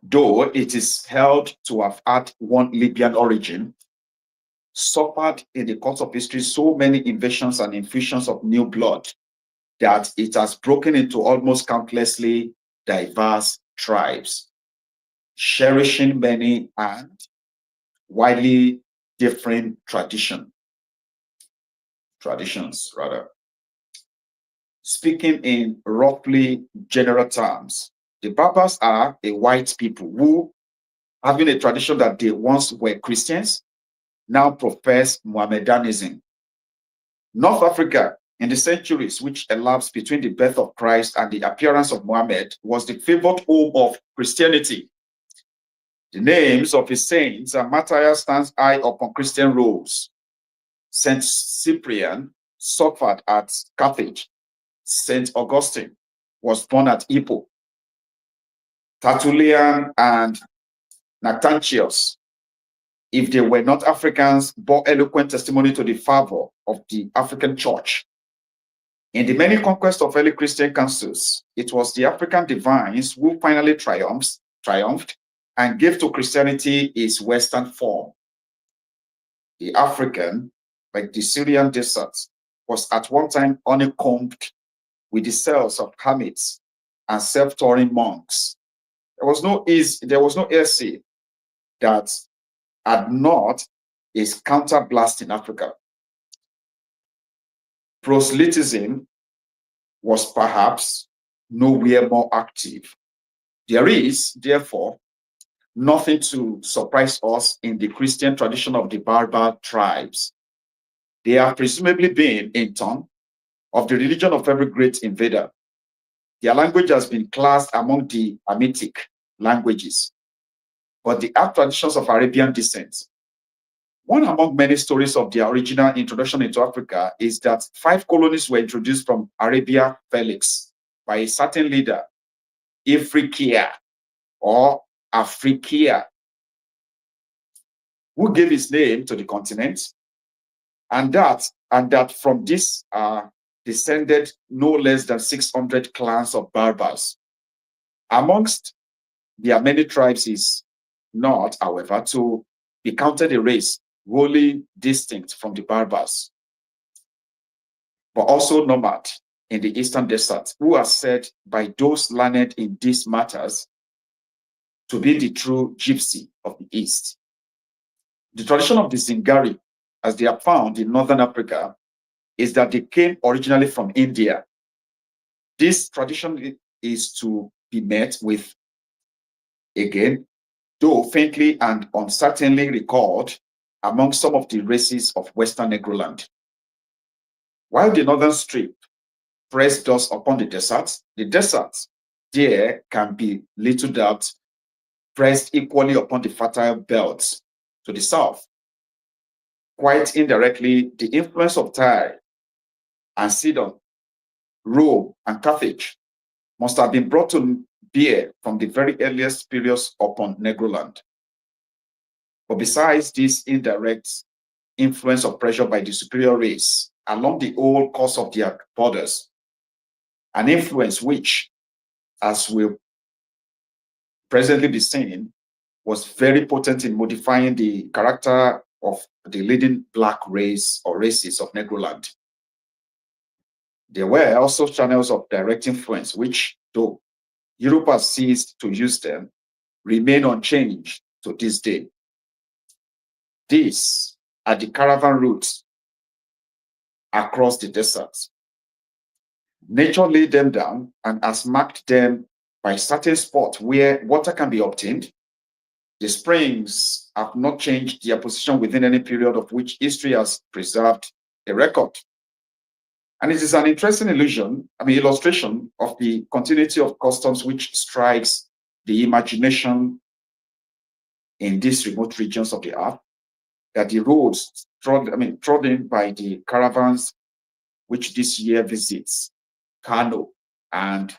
Speaker 4: though it is held to have had one Libyan origin, suffered in the course of history so many invasions and infusions of new blood that it has broken into almost countlessly diverse tribes, cherishing many and widely different traditions. Speaking in roughly general terms, the Berbers are a white people who, having a tradition that they once were Christians, now profess Mohammedanism. North Africa, in the centuries which elapsed between the birth of Christ and the appearance of Muhammad, was the favored home of Christianity. The names of his saints and martyrs stand high upon Christian rolls. Saint Cyprian suffered at Carthage. Saint Augustine was born at Hippo. Tertullian and Natantius, if they were not Africans, bore eloquent testimony to the fervor of the African church. In the many conquests of early Christian councils, it was the African divines who finally triumphed and gave to Christianity its Western form. The African, like the Syrian desert, was at one time honeycombed with the cells of hermits and self-touring monks. There was no essay that had not its counterblast in Africa. Proselytism was perhaps nowhere more active. There is, therefore, nothing to surprise us in the Christian tradition of the Berber tribes. They have presumably been, in turn, of the religion of every great invader. Their language has been classed among the Hamitic languages, but the art traditions of Arabian descent. One among many stories of their original introduction into Africa is that 5 colonies were introduced from Arabia Felix by a certain leader, Ifriqiya or Afriqiya, who gave his name to the continent, and that from this descended no less than 600 clans of Berbers. Amongst their many tribes is not, however, to be counted a race wholly distinct from the Berbers, but also nomad in the eastern desert, who are said by those learned in these matters to be the true gypsy of the East. The tradition of the Zingari, as they are found in northern Africa, is that they came originally from India. This tradition is to be met with, again, though faintly and uncertainly recalled among some of the races of Western Negroland. While the northern strip pressed thus upon the desert there can be little doubt pressed equally upon the fertile belts to the south. Quite indirectly, the influence of Tyre and Sidon, Rome, and Carthage must have been brought to bear from the very earliest periods upon Negroland. But besides this indirect influence of pressure by the superior race along the whole course of their borders, an influence which, as will presently be seen, was very potent in modifying the character of the leading black race or races of Negroland. There were also channels of direct influence which, though Europe has ceased to use them, remain unchanged to this day. These are the caravan routes across the deserts. Nature laid them down and has marked them by certain spots where water can be obtained. The springs have not changed their position within any period of which history has preserved a record. And it is an interesting illustration of the continuity of customs which strikes the imagination in these remote regions of the earth, that the roads trodden by the caravans which this year visits Kano and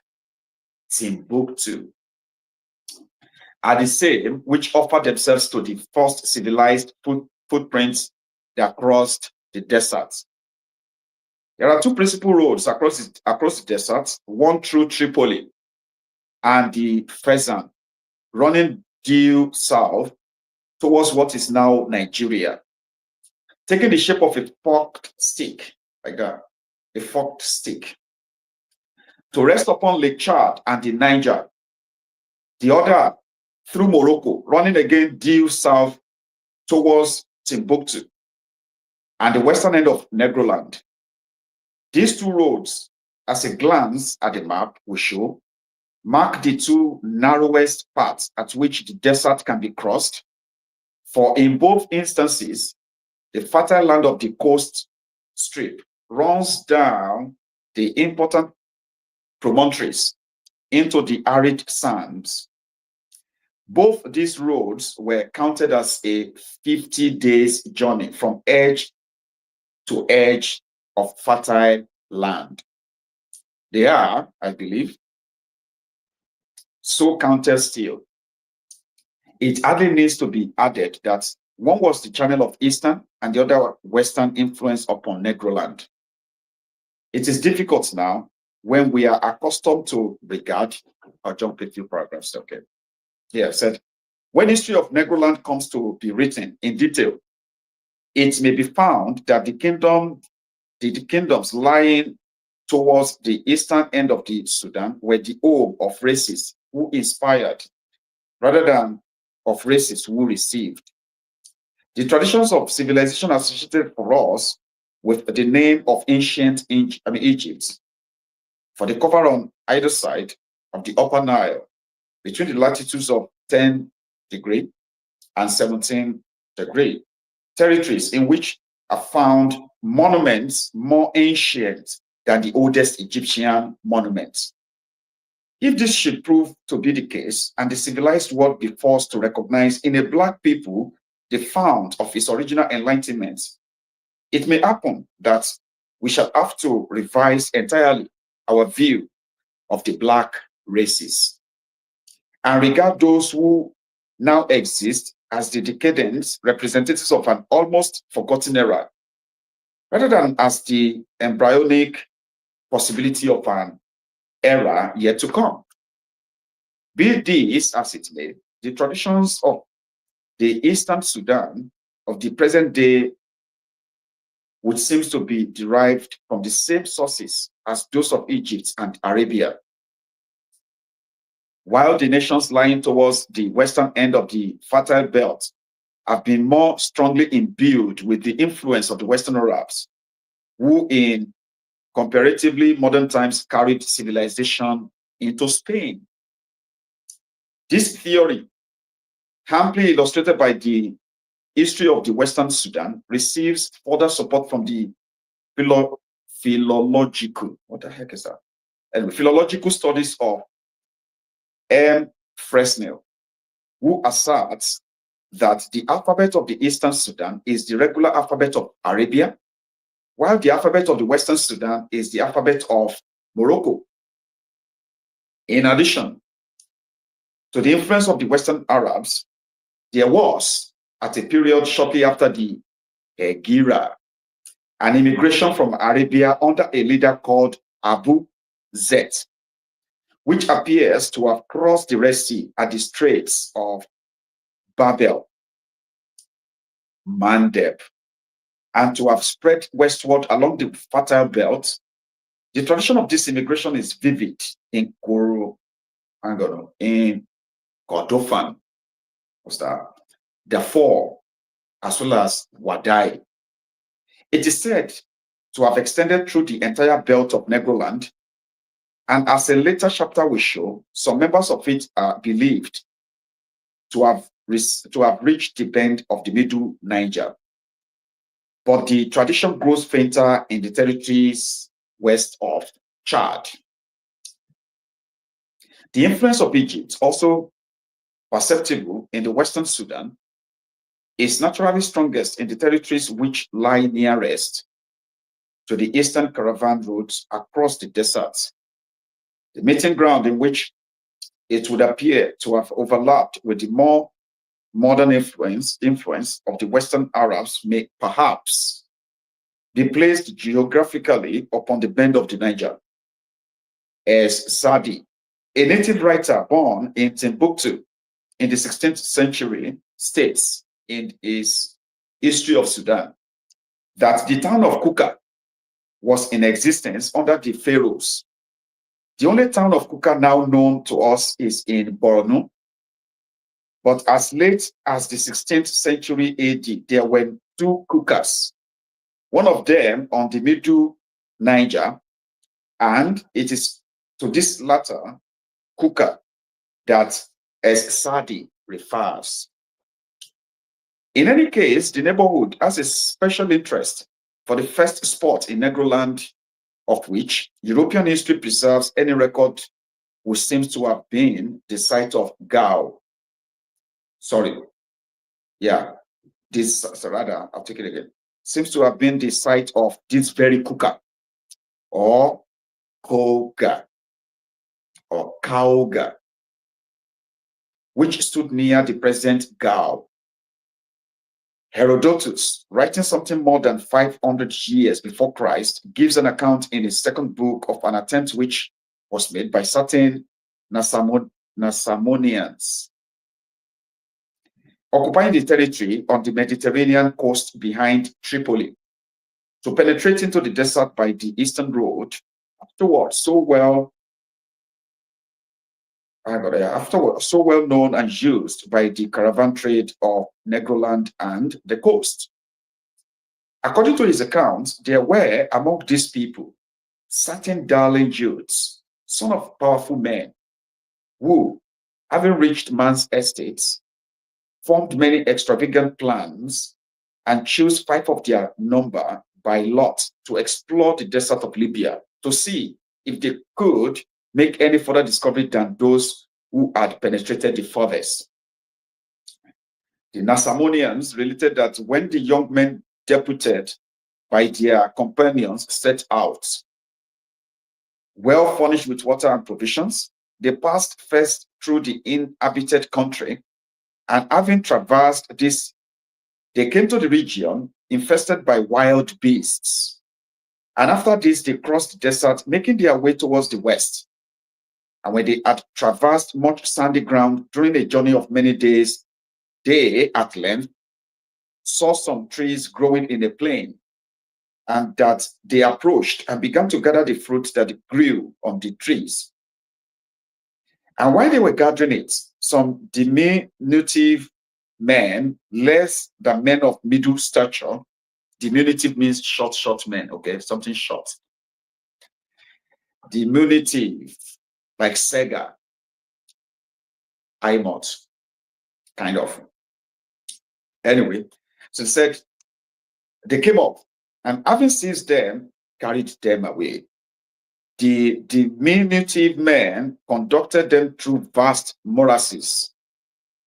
Speaker 4: Timbuktu are the same which offer themselves to the first civilized footprints that crossed the desert. There are two principal roads across the desert, one through Tripoli and the Fezzan, running due south towards what is now Nigeria, taking the shape of a forked stick, like that, a forked stick, to rest upon Lake Chad and the Niger. The other through Morocco, running again due south towards Timbuktu and the western end of Negroland. These two roads, as a glance at the map will show, mark the two narrowest paths at which the desert can be crossed, for in both instances, the fertile land of the coast strip runs down the important promontories into the arid sands. Both these roads were counted as a 50 days journey from edge to edge of fertile land. They are, I believe, so counted still. It hardly needs to be added that one was the channel of eastern and the other western influence upon Negroland. It is difficult now when we are accustomed to regard, I'll jump a few paragraphs, okay. Here, said, when history of Negroland comes to be written in detail, it may be found that the kingdoms lying towards the eastern end of the Sudan were the home of races who inspired rather than of races who received. The traditions of civilization associated for us with the name of ancient Egypt, for the cover on either side of the upper Nile, between the latitudes of 10 degree and 17 degree, territories in which are found monuments more ancient than the oldest Egyptian monuments. If this should prove to be the case, and the civilized world be forced to recognize in a black people the fount of its original enlightenment, it may happen that we shall have to revise entirely our view of the black races and regard those who now exist as the decadent representatives of an almost forgotten era, rather than as the embryonic possibility of an era yet to come. Be this as it may, the traditions of the Eastern Sudan of the present day, which seems to be derived from the same sources as those of Egypt and Arabia, while the nations lying towards the western end of the Fertile Belt have been more strongly imbued with the influence of the Western Arabs, who in comparatively modern times carried civilization into Spain. This theory, amply illustrated by the history of the Western Sudan, receives further support from the philological, what the heck is that? Anyway, philological studies of M. Fresnel, who asserts that the alphabet of the Eastern Sudan is the regular alphabet of Arabia, while the alphabet of the Western Sudan is the alphabet of Morocco. In addition to the influence of the Western Arabs, there was, at a period shortly after the Hegira, an immigration from Arabia under a leader called Abu Zet, which appears to have crossed the Red Sea at the Straits of Babel, Mandeb, and to have spread westward along the Fertile Belt. The tradition of this immigration is vivid in Kordofan, Darfur, as well as Wadai. It is said to have extended through the entire belt of Negroland, and as a later chapter will show, some members of it are believed to have reached the bend of the Middle Niger. But the tradition grows fainter in the territories west of Chad. The influence of Egypt, also perceptible in the Western Sudan, is naturally strongest in the territories which lie nearest to the eastern caravan routes across the deserts, the meeting ground in which it would appear to have overlapped with the more modern influence of the Western Arabs may perhaps be placed geographically upon the bend of the Niger. As Sadi, a native writer born in Timbuktu in the 16th century, states in his History of Sudan that the town of Kuka was in existence under the pharaohs. The only town of Kuka now known to us is in Borno, but as late as the 16th century AD, there were two Kukas, one of them on the middle Niger, and it is to this latter Kuka that as Sadi refers. In any case, the neighborhood has a special interest for the first spot in Negroland of which European history preserves any record which seems to have been the site of Gao. Sorry. Yeah, this, rather, I'll take it again. Seems to have been the site of this very Kuka or Koga or Kauga, which stood near the present Gao. Herodotus, writing something more than 500 years before Christ, gives an account in his second book of an attempt which was made by certain Nasamonians occupying the territory on the Mediterranean coast behind Tripoli to penetrate into the desert by the eastern road, afterwards so well known and used by the caravan trade of Negroland and the coast. According to his account, there were among these people certain darling youths, son of powerful men, who, having reached man's estates, formed many extravagant plans and chose 5 of their number by lot to explore the desert of Libya to see if they could make any further discovery than those who had penetrated the furthest. The Nasamonians related that when the young men deputed by their companions set out, well furnished with water and provisions, they passed first through the inhabited country, and having traversed this, they came to the region infested by wild beasts. And after this, they crossed the desert, making their way towards the west. And when they had traversed much sandy ground during a journey of many days, they at length saw some trees growing in a plain, and that they approached and began to gather the fruit that grew on the trees. And while they were gathering it, some diminutive men, less than men of middle stature, diminutive means short men, okay, something short. Diminutive, like Sega, Imot, kind of. Anyway, so it said, they came up, and having seized them, carried them away. The diminutive men conducted them through vast morasses.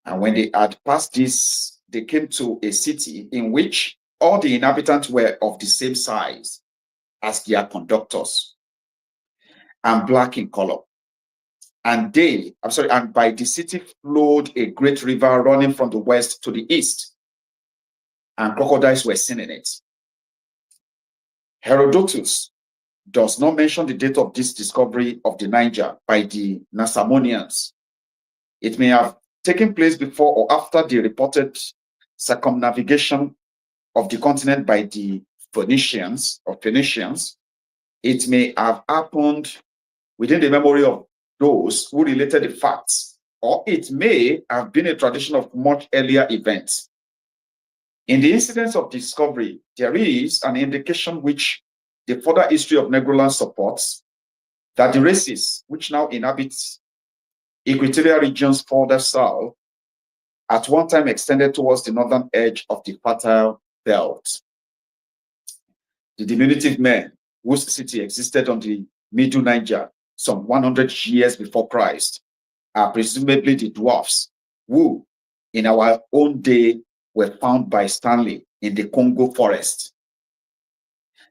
Speaker 4: And when they had passed this, they came to a city in which all the inhabitants were of the same size as their conductors and black in color. And by the city flowed a great river running from the west to the east, and crocodiles were seen in it. Herodotus does not mention the date of this discovery of the Niger by the Nasamonians. It may have taken place before or after the reported circumnavigation of the continent by the Phoenicians. It may have happened within the memory of those who related the facts, or it may have been a tradition of much earlier events. In the incidents of discovery, there is an indication which the further history of Negroland supports, that the races which now inhabit equatorial regions further south at one time extended towards the northern edge of the fertile belt. The diminutive men whose city existed on the middle Niger some 100 years before Christ are presumably the dwarfs who, in our own day, were found by Stanley in the Congo forest.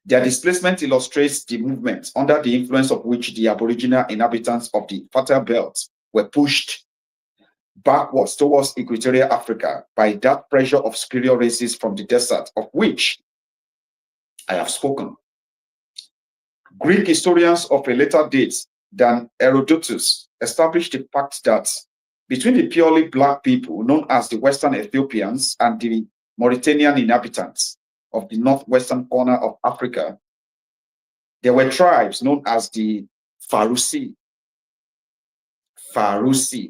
Speaker 4: Their displacement illustrates the movement under the influence of which the aboriginal inhabitants of the fertile belt were pushed backwards towards equatorial Africa by that pressure of superior races from the desert, of which I have spoken. Greek historians of a later date than Herodotus established the fact that between the purely black people known as the Western Ethiopians and the Mauritanian inhabitants of the northwestern corner of Africa, there were tribes known as the Farusi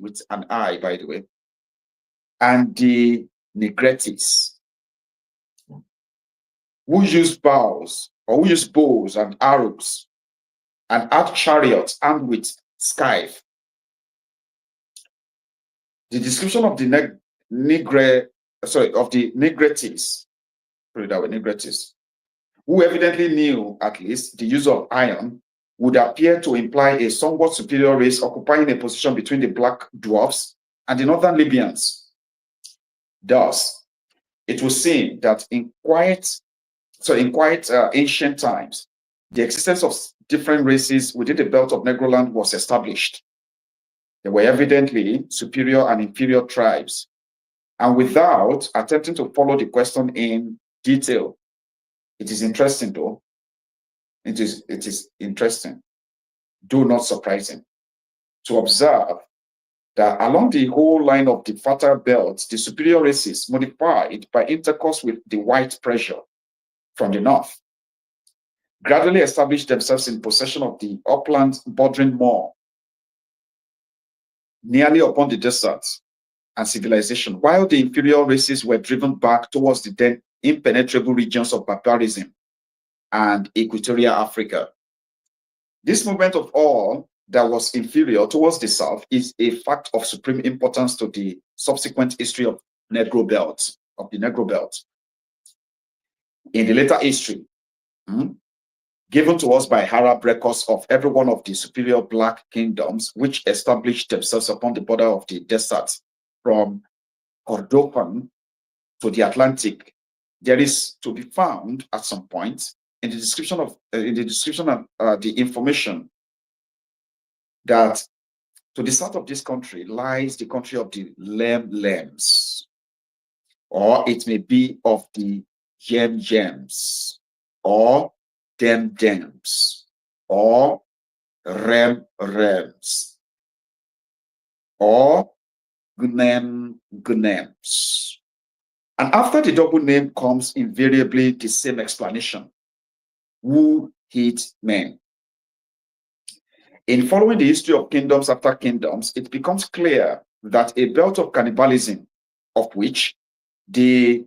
Speaker 4: with an I, by the way, and the Negretis, who used bows and arrows and had chariots armed with scythe. The description of the Negretis, who evidently knew at least the use of iron, would appear to imply a somewhat superior race occupying a position between the black dwarfs and the northern Libyans. Thus, it would seem that in quite ancient times, the existence of different races within the belt of Negroland was established. There were evidently superior and inferior tribes. And without attempting to follow the question in detail, it is interesting though. It is interesting, though not surprising, to observe that along the whole line of the fertile belt, the superior races, modified by intercourse with the white pressure from the north, gradually established themselves in possession of the upland bordering more nearly upon the desert and civilization, while the inferior races were driven back towards the then impenetrable regions of barbarism and equatorial Africa. This movement of all that was inferior towards the south is a fact of supreme importance to the subsequent history of the Negro Belt. In the later history, given to us by Arab records of every one of the superior black kingdoms which established themselves upon the border of the desert from Kordofan to the Atlantic, there is to be found at some point in the description of the information that to the south of this country lies the country of the Lems, or it may be of the Yems, or Dems, or Rems, or Gnems. And after the double name comes invariably the same explanation: who hit men. In following the history of kingdoms after kingdoms, it becomes clear that a belt of cannibalism, of which the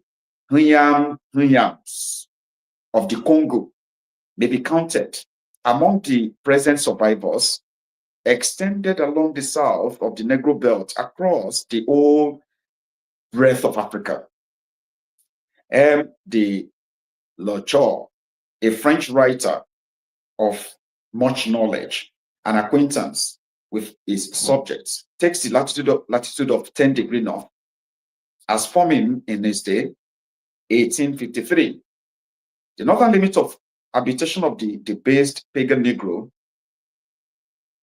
Speaker 4: Hunyams of the Congo may be counted among the present survivors, extended along the south of the Negro Belt across the whole breadth of Africa. M. de Lochor, a French writer of much knowledge and acquaintance with his subjects, takes the latitude of 10 degrees north as forming in his day 1853. The northern limit of habitation of the debased pagan Negro.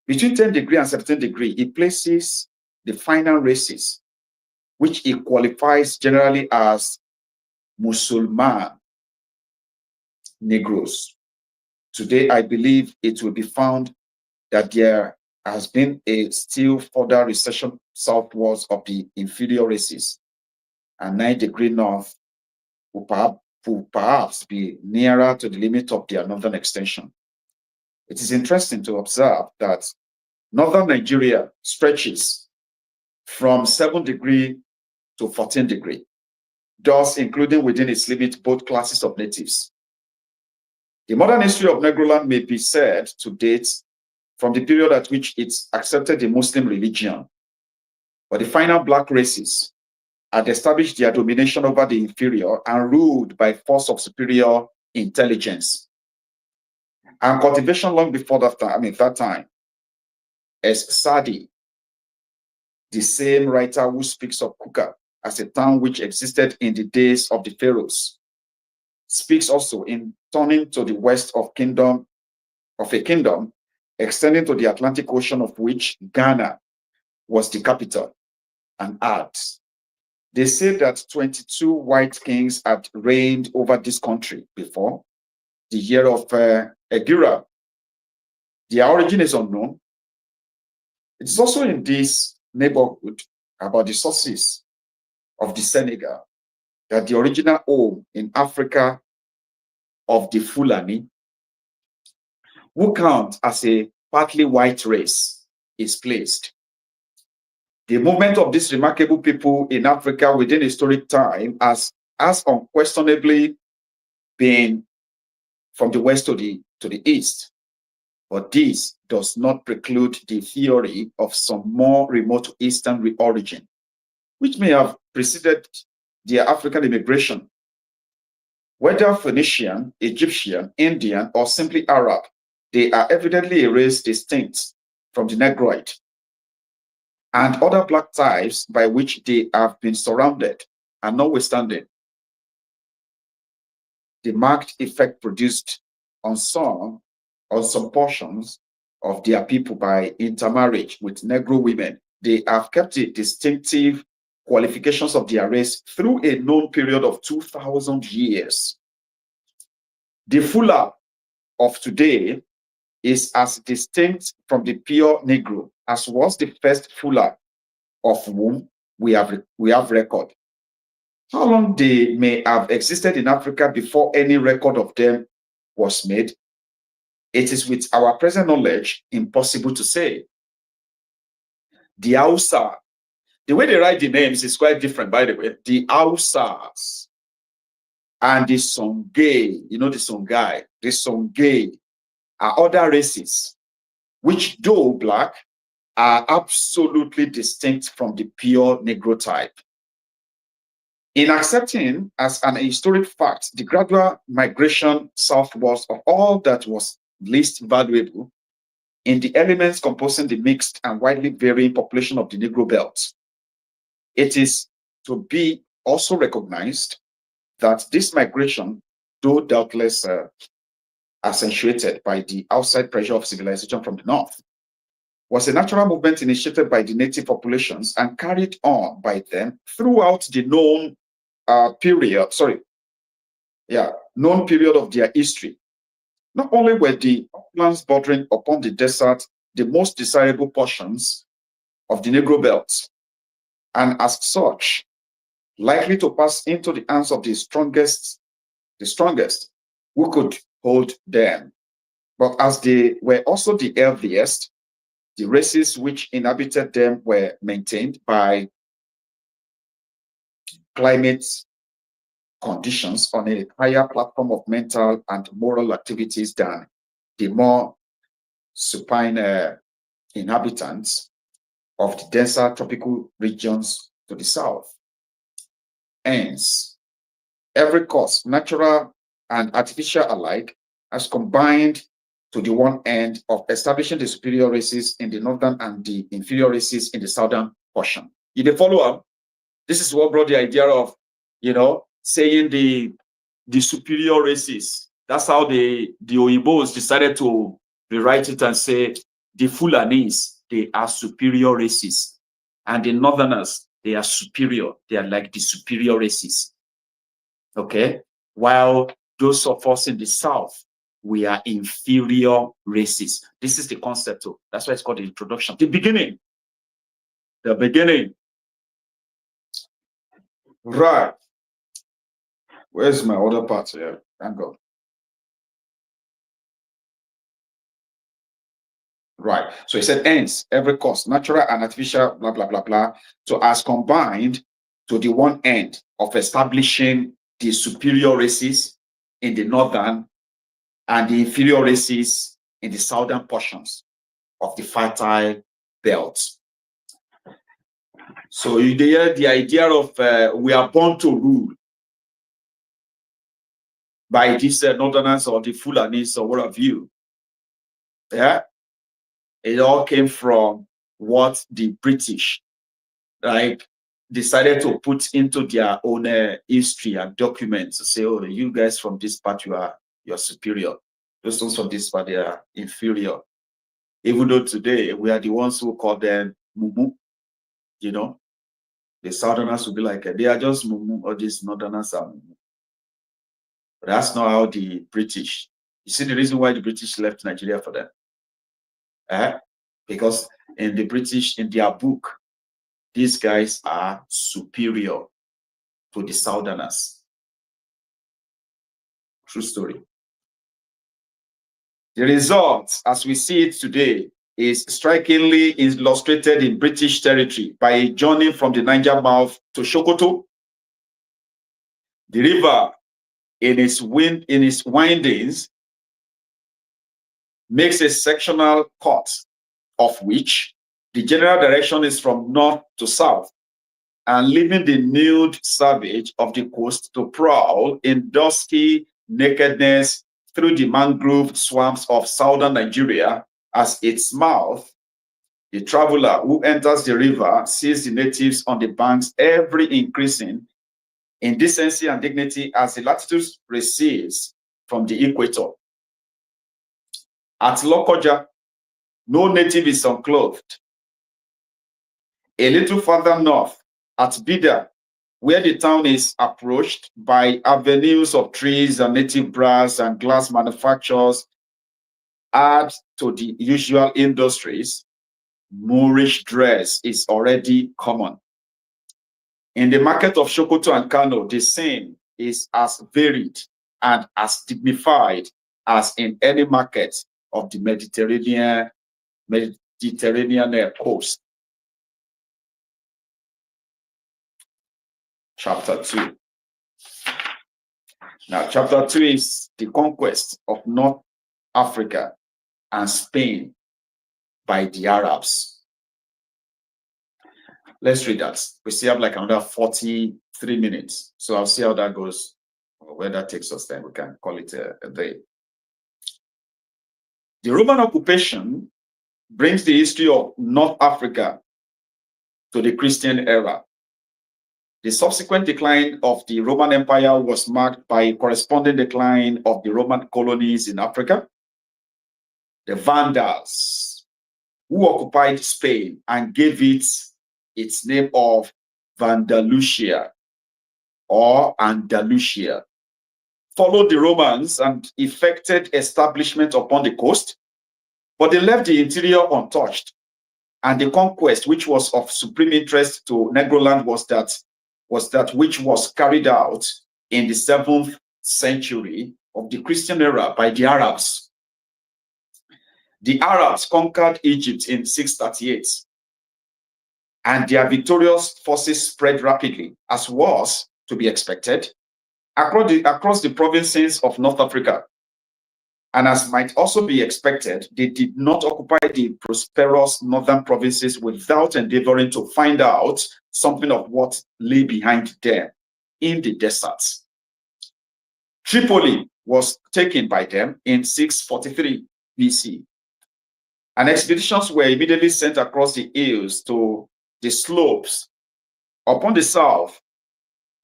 Speaker 4: Between 10 degrees and 17 degrees, he places the final races, which he qualifies generally as Musulman Negroes. Today, I believe it will be found that there has been a still further recession southwards of the inferior races, and 9 degrees north will perhaps be nearer to the limit of their northern extension. It is interesting to observe that northern Nigeria stretches from 7 degrees to 14 degrees, thus including within its limit both classes of natives. The modern history of Negroland may be said to date from the period at which it accepted the Muslim religion, but the final black races had established their domination over the inferior and ruled by force of superior intelligence and cultivation long before that time. As Sadi, the same writer who speaks of Kuka as a town which existed in the days of the pharaohs, speaks also in turning to the west of a kingdom extending to the Atlantic Ocean, of which Ghana was the capital, and adds, they say that 22 white kings had reigned over this country before the year of Egira. Their origin is unknown. It is also in this neighborhood about the sources of the Senegal that the original home in Africa of the Fulani, who count as a partly white race, is placed. The movement of these remarkable people in Africa within historic time has unquestionably been from the west to the east. But this does not preclude the theory of some more remote eastern origin, which may have preceded their African immigration. Whether Phoenician, Egyptian, Indian, or simply Arab, they are evidently a race distinct from the Negroid and other black types by which they have been surrounded, and notwithstanding the marked effect produced on some portions of their people by intermarriage with Negro women, they have kept the distinctive qualifications of their race through a known period of 2,000 years. The Fula of today is as distinct from the pure Negro as was the first Fula of whom we have record. How long they may have existed in Africa before any record of them was made, it is with our present knowledge impossible to say. The Hausa, the way they write the names is quite different, by the way. The Hausas and the Songhai, you know, the Songhai, the Songhai are other races, which, though black, are absolutely distinct from the pure Negro type. In accepting as an historic fact the gradual migration southwards of all that was least valuable in the elements composing the mixed and widely varying population of the Negro belt, it is to be also recognized that this migration, though doubtless accentuated by the outside pressure of civilization from the north, was a natural movement initiated by the native populations and carried on by them throughout the known period of their history. Not only were the uplands bordering upon the desert the most desirable portions of the Negro belt, and as such, likely to pass into the hands of the strongest who could hold them, but as they were also the healthiest, the races which inhabited them were maintained by climate conditions on a higher platform of mental and moral activities than the more supine inhabitants of the denser tropical regions to the south. Hence, every cause, natural and artificial alike, has combined to the one end of establishing the superior races in the northern and the inferior races in the southern portion. If they follow up, this is what brought the idea of, you know, saying the superior races. That's how the Oyibos decided to rewrite it and say the Fulanis, they are superior races, and the Northerners, they are superior. They are like the superior races. Okay, while those of us in the South, we are inferior races. This is the concept too. That's why it's called the introduction. The beginning. The beginning. Right. Where's my other part here? Thank God. Right. So he said, hence, every cause, natural and artificial, blah, blah, blah, blah, so as combined to the one end of establishing the superior races in the northern and the inferior races in the southern portions of the fertile belt. So you hear the idea of we are born to rule by these northerners or the Fulanis or what have you. Yeah, it all came from what the British decided to put into their own history and documents to say, oh, you guys from this part, you're superior. Those ones from this part, they are inferior. Even though today we are the ones who call them Mumu. you know, the Southerners will be like, they are just mumu, or these Northerners are mumu. But that's not how the British, you see the reason why the British left Nigeria for them? Because in the British, in their book, these guys are superior to the Southerners. True story. The result, as we see it today, is strikingly illustrated in British territory by a journey from the Niger mouth to Sokoto. The river, in its windings, makes a sectional cut, of which the general direction is from north to south, and leaving the nude savage of the coast to prowl in dusky nakedness through the mangrove swamps of southern Nigeria. As its mouth, the traveler who enters the river sees the natives on the banks ever increasing in decency and dignity as the latitude recedes from the equator. At Lokoja, no native is unclothed. A little further north, at Bida, where the town is approached by avenues of trees and native brass and glass manufacturers, add to the usual industries, Moorish dress is already common. In the market of Sokoto and Kano, the same is as varied and as dignified as in any market of the Mediterranean coast. Chapter 2. Now, chapter 2 is the conquest of North Africa and Spain by the Arabs. Let's read that. We still have like another 43 minutes. So I'll see how that goes. Where that takes us, then we can call it a day. The Roman occupation brings the history of North Africa to the Christian era. The subsequent decline of the Roman Empire was marked by a corresponding decline of the Roman colonies in Africa. The Vandals, who occupied Spain and gave it its name of Vandalusia or Andalusia, followed the Romans and effected establishment upon the coast, but they left the interior untouched. And the conquest, which was of supreme interest to Negroland, was that which was carried out in the 7th century of the Christian era by the Arabs. The Arabs conquered Egypt in 638, and their victorious forces spread rapidly, as was to be expected, across the provinces of North Africa. And as might also be expected, they did not occupy the prosperous northern provinces without endeavoring to find out something of what lay behind them in the deserts. Tripoli was taken by them in 643 BC, and expeditions were immediately sent across the hills to the slopes upon the south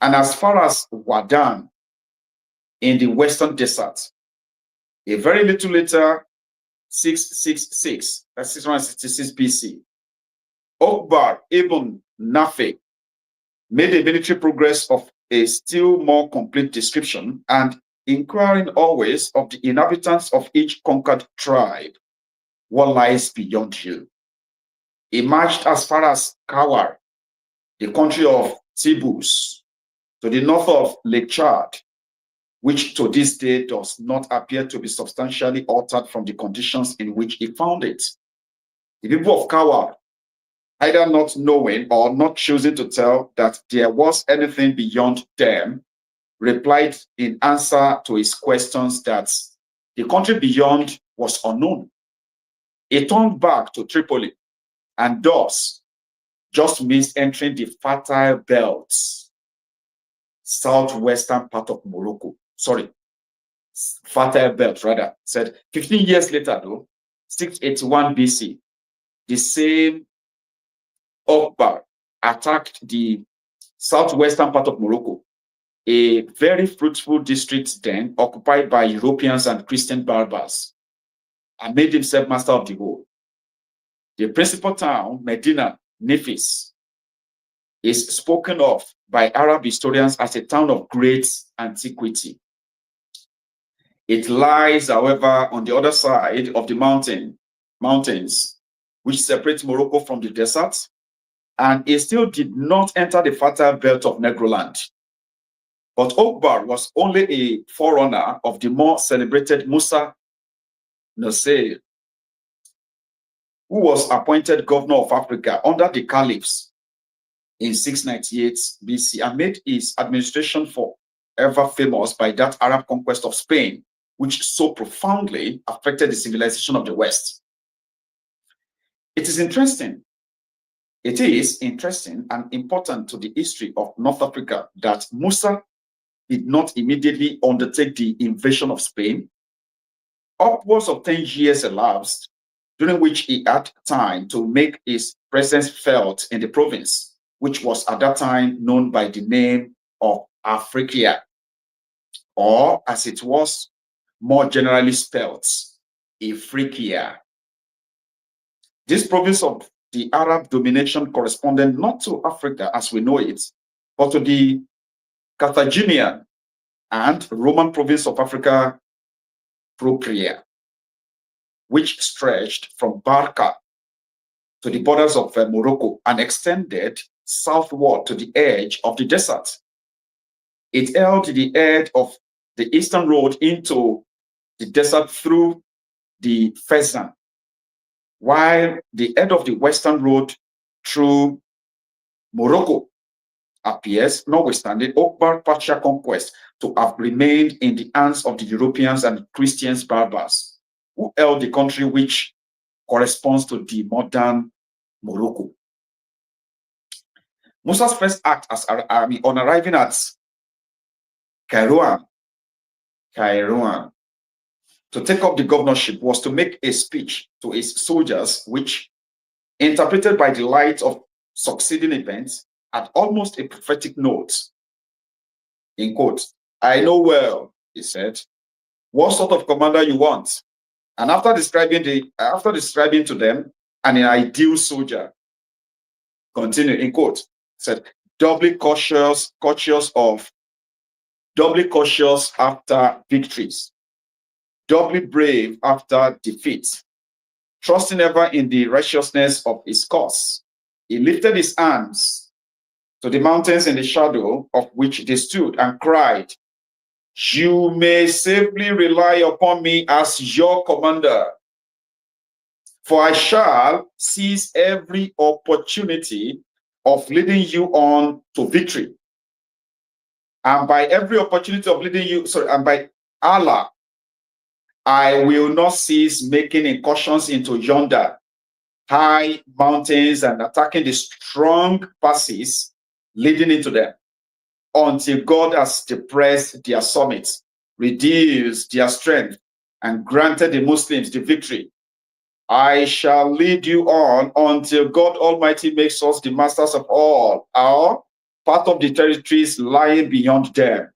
Speaker 4: and as far as Wadan in the western desert. A very little later, 666, that's 666 BC, Okbar ibn Nafi made a military progress of a still more complete description, and inquiring always of the inhabitants of each conquered tribe, what lies beyond you. He marched as far as Kawar, the country of Tibus, to the north of Lake Chad, which to this day does not appear to be substantially altered from the conditions in which he found it. The people of Kawar, either not knowing or not choosing to tell that there was anything beyond them, replied in answer to his questions that the country beyond was unknown. He turned back to Tripoli and thus just missed entering the fertile belts, southwestern part of Morocco. Sorry, fertile belt rather. Said 15 years later though, 681 BC, the same Okbar attacked the southwestern part of Morocco, a very fruitful district then occupied by Europeans and Christian barbars, and made himself master of the whole. The principal town, Medina, Nephis, is spoken of by Arab historians as a town of great antiquity. It lies, however, on the other side of the mountains, which separate Morocco from the desert, and it still did not enter the fertile belt of Negroland. But Okbar was only a forerunner of the more celebrated Musa Nasser, who was appointed governor of Africa under the caliphs in 698 BC and made his administration forever famous by that Arab conquest of Spain, which so profoundly affected the civilization of the West. It is interesting and important to the history of North Africa that Musa did not immediately undertake the invasion of Spain. Upwards of 10 years elapsed, during which he had time to make his presence felt in the province, which was at that time known by the name of Africa, or as it was more generally spelt, Ifriqiya. This province of the Arab domination corresponded not to Africa as we know it, but to the Carthaginian and Roman province of Africa, Procria, which stretched from Barca to the borders of Morocco and extended southward to the edge of the desert. It held the edge of the eastern road into the desert through the Fezzan, while the head of the western road through Morocco appears, notwithstanding Okbar's partial conquest, to have remained in the hands of the Europeans and Christians barbars, who held the country which corresponds to the modern Morocco. Musa's first act as army on arriving at Kairouan to take up the governorship was to make a speech to his soldiers, which, interpreted by the light of succeeding events, had almost a prophetic note. In quote, "I know well," he said, "what sort of commander you want." And after describing to them an ideal soldier, continue, in quote, said, doubly cautious after victories, doubly brave after defeat, trusting ever in the righteousness of his cause. He lifted his hands to the mountains in the shadow of which they stood and cried, "You may safely rely upon me as your commander, for I shall seize every opportunity of leading you on to victory. And by every opportunity of leading you, and by Allah, I will not cease making incursions into yonder high mountains and attacking the strong passes leading into them, until God has depressed their summits, reduced their strength, and granted the Muslims the victory. I shall lead you on until God Almighty makes us the masters of all our part of the territories lying beyond them,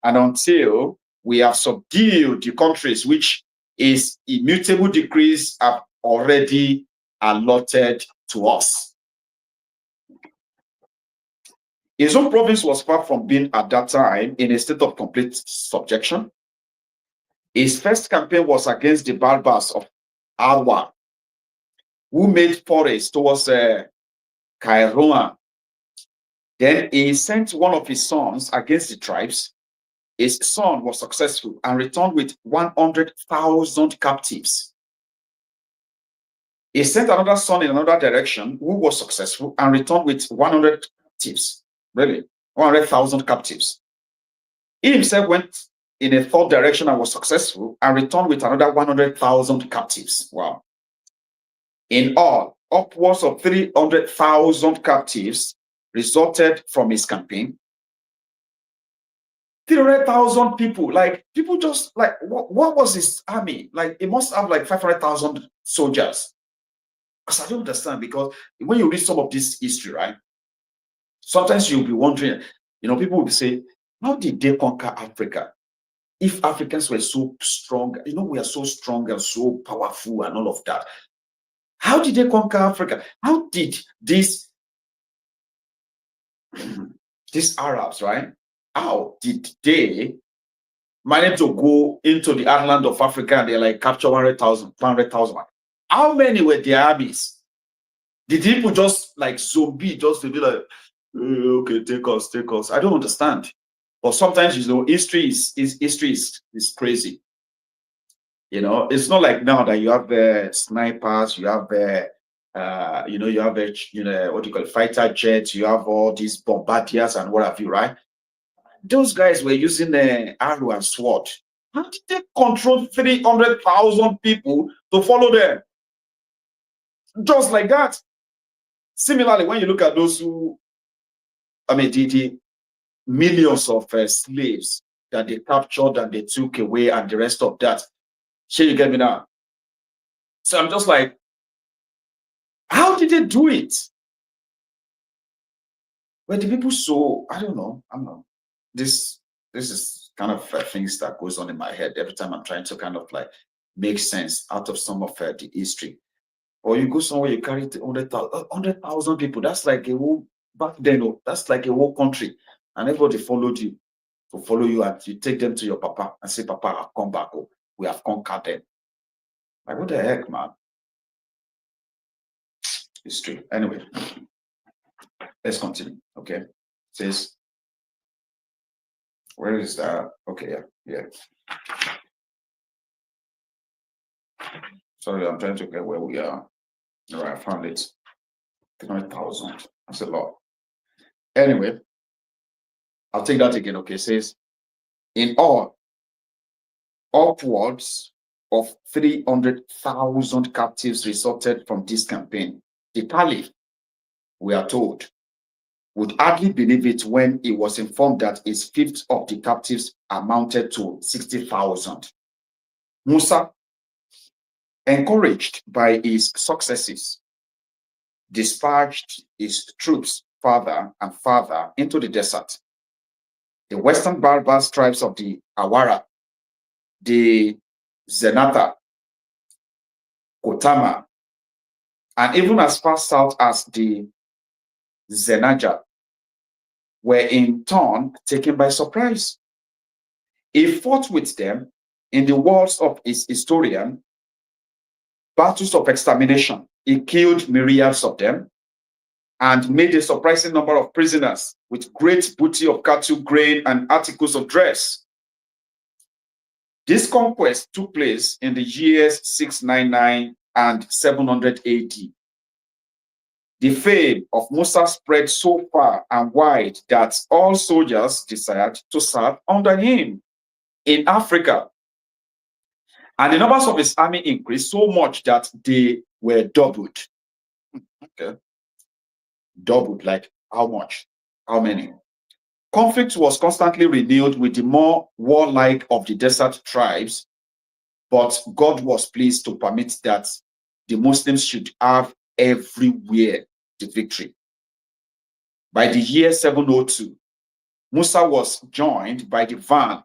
Speaker 4: and until we have subdued the countries which His immutable decrees have already allotted to us." His own province was far from being at that time in a state of complete subjection. His first campaign was against the Barbars of Arwa, who made forays towards Kairouan. Then he sent one of his sons against the tribes. His son was successful and returned with 100,000 captives. He sent another son in another direction who was successful and returned with 100 captives. Really, 100,000 captives. He himself went in a third direction and was successful and returned with another 100,000 captives. Wow. In all, upwards of 300,000 captives resulted from his campaign. 300,000 people, like people just like, what was his army? Like, it must have like 500,000 soldiers. Because I don't understand, because when you read some of this history, right, sometimes you'll be wondering, people will say, how did they conquer Africa? If Africans were so strong, we are so strong and so powerful and all of that. How did they conquer Africa? How did this these Arabs, right? How did they manage to go into the island of Africa and they like capture 100,000, 200,000? How many were their armies? Did people just like zombie just to be like, okay, take us, take us? I don't understand. But sometimes, you know, history is crazy. You know, it's not like now that you have the snipers, you have the you know, you have the, you know, what do you call it, fighter jets, you have all these bombardiers and what have you, right? Those guys were using the arrow and sword. How did they control 300,000 people to follow them? Just like that. Similarly, when you look at those who, I mean, the millions of slaves that they captured and they took away and the rest of that. Sure, you get me now? So I'm just like, how did they do it? Well, the people so, I don't know. This is kind of things that goes on in my head every time I'm trying to kind of like make sense out of some of the history. Or you go somewhere, you carry 100,000 people. That's like a whole, back then, oh, that's like a whole country. And everybody followed you to follow you, and you take them to your papa and say, Papa, I've come back. Oh, we have conquered them. Like, what the heck, man? History. Anyway, let's continue. Okay. It says, where is that? Okay, yeah. Sorry, I'm trying to get where we are. All right, I found it. 300,000. That's a lot. Anyway, I'll take that again. Okay, it says, in all, upwards of 300,000 captives resulted from this campaign. The Caliph, we are told, would hardly believe it when he was informed that a fifth of the captives amounted to 60,000. Musa, encouraged by his successes, dispatched his troops farther and farther into the desert. The western Berbers tribes of the Awara, the Zenata, Kotama, and even as far south as the Zenaja were in turn taken by surprise. He fought with them, in the words of his historian, battles of extermination. He killed myriads of them and made a surprising number of prisoners with great booty of cattle, grain, and articles of dress. This conquest took place in the years 699 and 700 AD. The fame of Musa spread so far and wide that all soldiers desired to serve under him in Africa. And the numbers of his army increased so much that they were doubled. Okay. Doubled, like how much? How many? Conflict was constantly renewed with the more warlike of the desert tribes, but God was pleased to permit that the Muslims should have everywhere the victory. By the year 702, Musa was joined by the van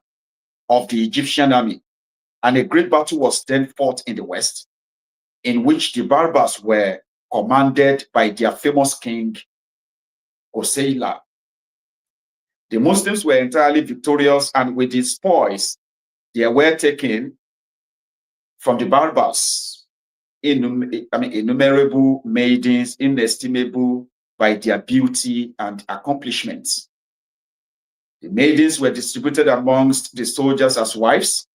Speaker 4: of the Egyptian army, and a great battle was then fought in the west, in which the Berbers were commanded by their famous king, Oseila. The Muslims were entirely victorious, and with the spoils they were taken from the Berbers, innumerable maidens, inestimable by their beauty and accomplishments. The maidens were distributed amongst the soldiers as wives.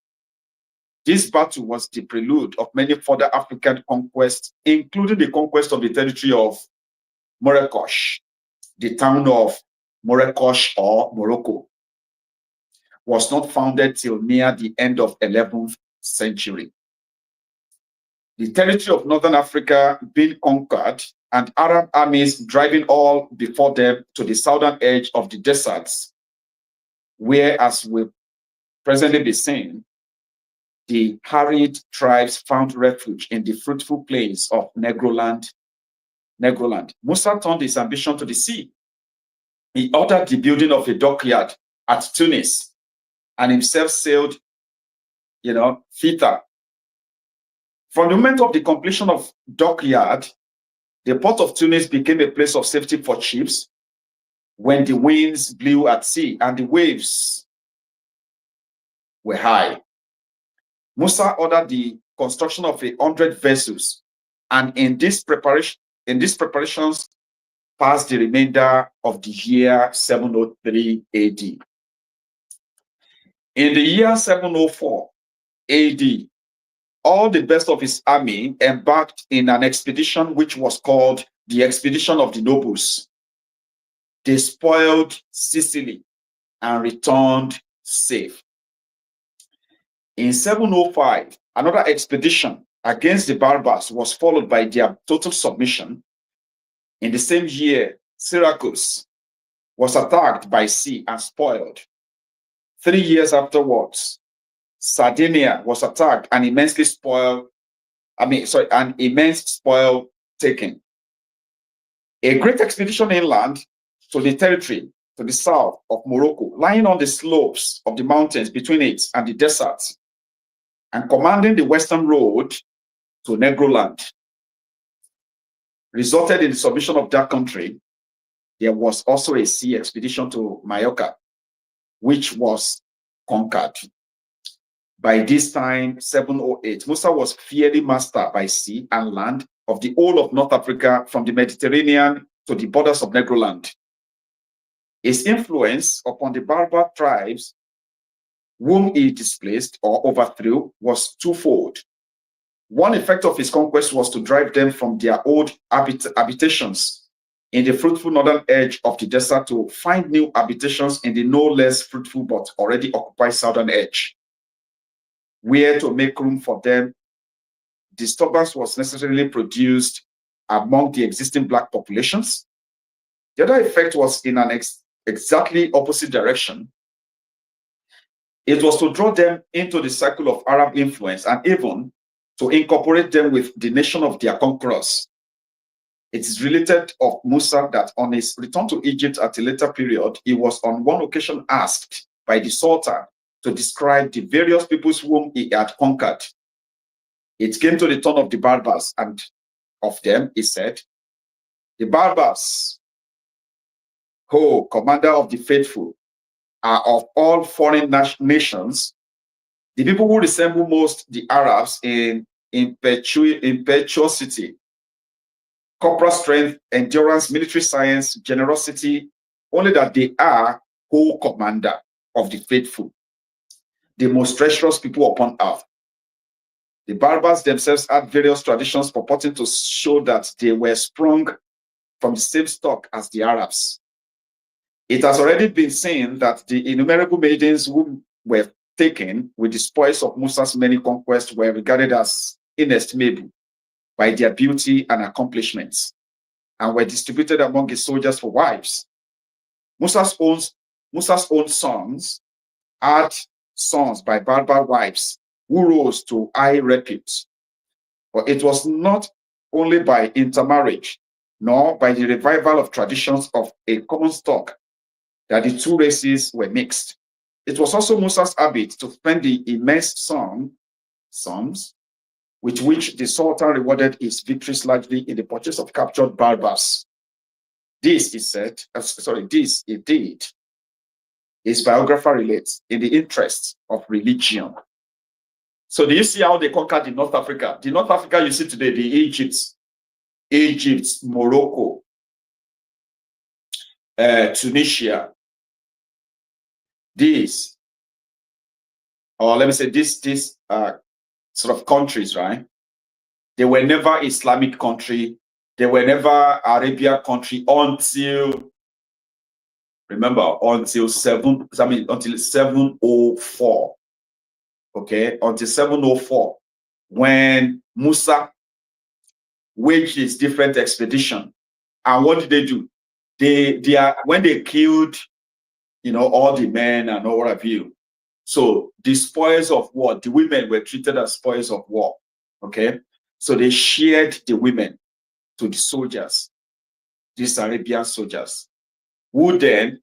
Speaker 4: This battle was the prelude of many further African conquests, including the conquest of the territory of Marrakesh. The town of Marrakesh, or Morocco, was not founded till near the end of 11th century. The territory of Northern Africa being conquered and Arab armies driving all before them to the southern edge of the deserts, where, as will presently be seen, the harried tribes found refuge in the fruitful plains of Negroland. Musa turned his ambition to the sea. He ordered the building of a dockyard at Tunis and himself sailed, thither. From the moment of the completion of dockyard, the port of Tunis became a place of safety for ships, when the winds blew at sea and the waves were high. Musa ordered the construction of 100 vessels, and in these preparations passed the remainder of the year 703 AD. In the year 704 AD, all the best of his army embarked in an expedition which was called the Expedition of the Nobles. They spoiled Sicily and returned safe. In 705, another expedition against the Berbers was followed by their total submission. In the same year, Syracuse was attacked by sea and spoiled. 3 years afterwards, Sardinia was attacked and an immense spoil taken. A great expedition inland to the territory to the south of Morocco, lying on the slopes of the mountains between it and the desert, and commanding the western road to Negroland, resulted in the submission of that country. There was also a sea expedition to Majorca, which was conquered. By this time, 708, Musa was fairly master by sea and land of the whole of North Africa, from the Mediterranean to the borders of Negroland. His influence upon the Berber tribes whom he displaced or overthrew was twofold. One effect of his conquest was to drive them from their old habitations in the fruitful northern edge of the desert to find new habitations in the no less fruitful but already occupied southern edge, where, to make room for them, disturbance was necessarily produced among the existing black populations. The other effect was in an exactly opposite direction. It was to draw them into the circle of Arab influence and even to incorporate them with the nation of their conquerors. It is related of Musa that on his return to Egypt at a later period, he was on one occasion asked by the Sultan to describe the various peoples whom he had conquered. It came to the turn of the Berbers, and of them he said, "The Berbers, O commander of the faithful, are of all foreign nations the people who resemble most the Arabs in impetuosity, corporal strength, endurance, military science, generosity, only that they are co-commander of the faithful, the most treacherous people upon earth." The Berbers themselves had various traditions purporting to show that they were sprung from the same stock as the Arabs. It has already been seen that the innumerable maidens who were taken with the spoils of Musa's many conquests were regarded as inestimable by their beauty and accomplishments, and were distributed among his soldiers for wives. Musa's own sons had sons by Berber wives who rose to high repute. But it was not only by intermarriage, nor by the revival of traditions of a common stock that the two races were mixed. It was also Musa's habit to spend the immense sums with which the Sultan rewarded his victories largely in the purchase of captured Berbers. This, he did, his biographer relates, in the interest of religion. So do you see how they conquered the North Africa? The North Africa you see today, the Egypt, Morocco, Tunisia, these sort of countries, right? They were never Islamic country. They were never Arabian country until 704. Okay, until 704, when Musa waged his different expedition. And what did they do? When they killed, all the men and all of you. So the spoils of war, the women were treated as spoils of war. Okay, so they shared the women to the soldiers, these Arabian soldiers, who then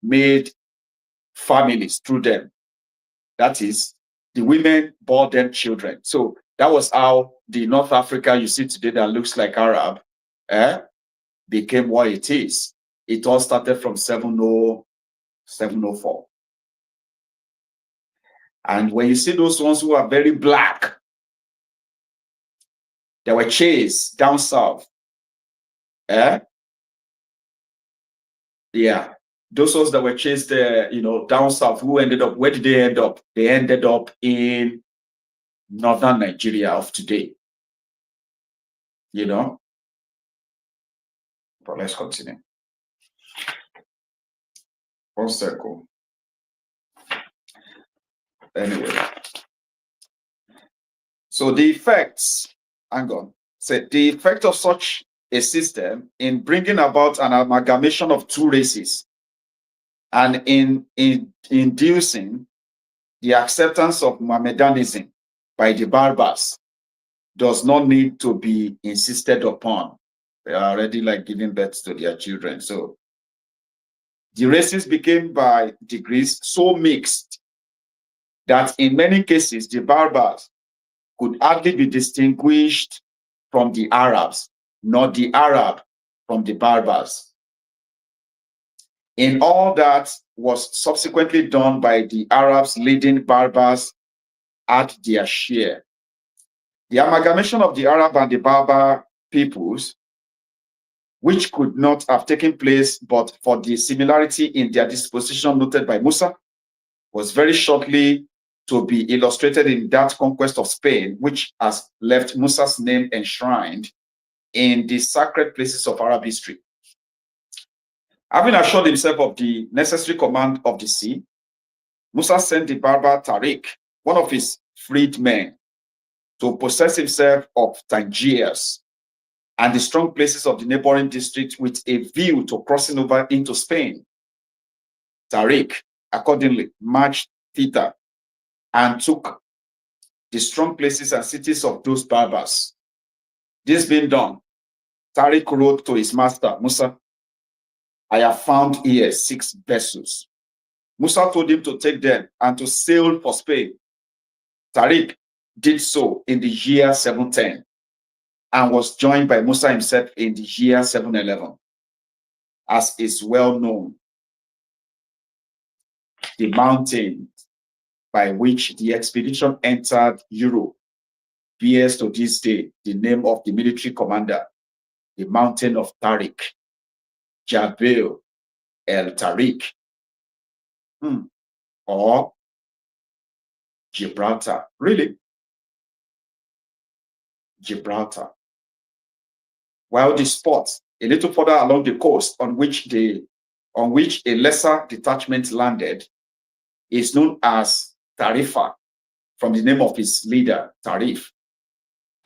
Speaker 4: made families through them. That is, the women bore them children. So that was how the North Africa you see today that looks like Arab became what it is. it all started from 704. And when you see those ones who are very black, they were chased down south. Yeah, those ones that were chased, down south, who ended up, where did they end up? They ended up in northern Nigeria of today. But let's continue. 1 second. Anyway. So the effects, hang on. So the effect of such a system in bringing about an amalgamation of two races and in inducing the acceptance of Mohammedanism by the Berbers does not need to be insisted upon. They are already giving birth to their children. So the races became by degrees so mixed that in many cases the Berbers could hardly be distinguished from the Arabs, nor the Arab from the Berbers. In all that was subsequently done by the Arabs, leading Berbers at their share. The amalgamation of the Arab and the Berber peoples, which could not have taken place but for the similarity in their disposition noted by Musa, was very shortly to be illustrated in that conquest of Spain, which has left Musa's name enshrined in the sacred places of Arab history. Having assured himself of the necessary command of the sea, Musa sent the Berber Tariq, one of his freedmen, to possess himself of Tangiers and the strong places of the neighboring district with a view to crossing over into Spain. Tariq accordingly marched thither and took the strong places and cities of those Berbers. This being done, Tariq wrote to his master, Musa, I have found here 6 vessels. Musa told him to take them and to sail for Spain. Tariq did so in the year 710 and was joined by Musa himself in the year 711. As is well known, the mountain by which the expedition entered Europe bears to this day the name of the military commander, the mountain of Tariq, Jabal el Tariq, or Gibraltar. Really? Gibraltar. While the spot a little further along the coast on which a lesser detachment landed is known as Tarifa, from the name of his leader, Tarif,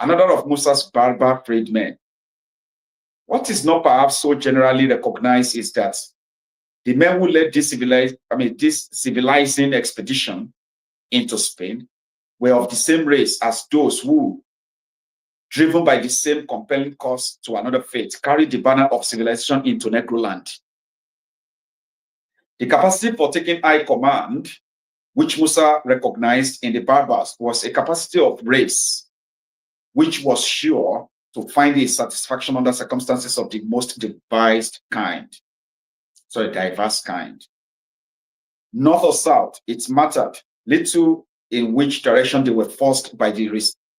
Speaker 4: another of Musa's Berber freedmen. What is not perhaps so generally recognized is that the men who led this civilizing expedition into Spain were of the same race as those who, driven by the same compelling cause to another faith, carried the banner of civilization into Negroland. The capacity for taking high command, which Musa recognized in the Berbers, was a capacity of race, which was sure to find its satisfaction under circumstances of the most diverse kind. North or south, it mattered little in which direction they were forced by the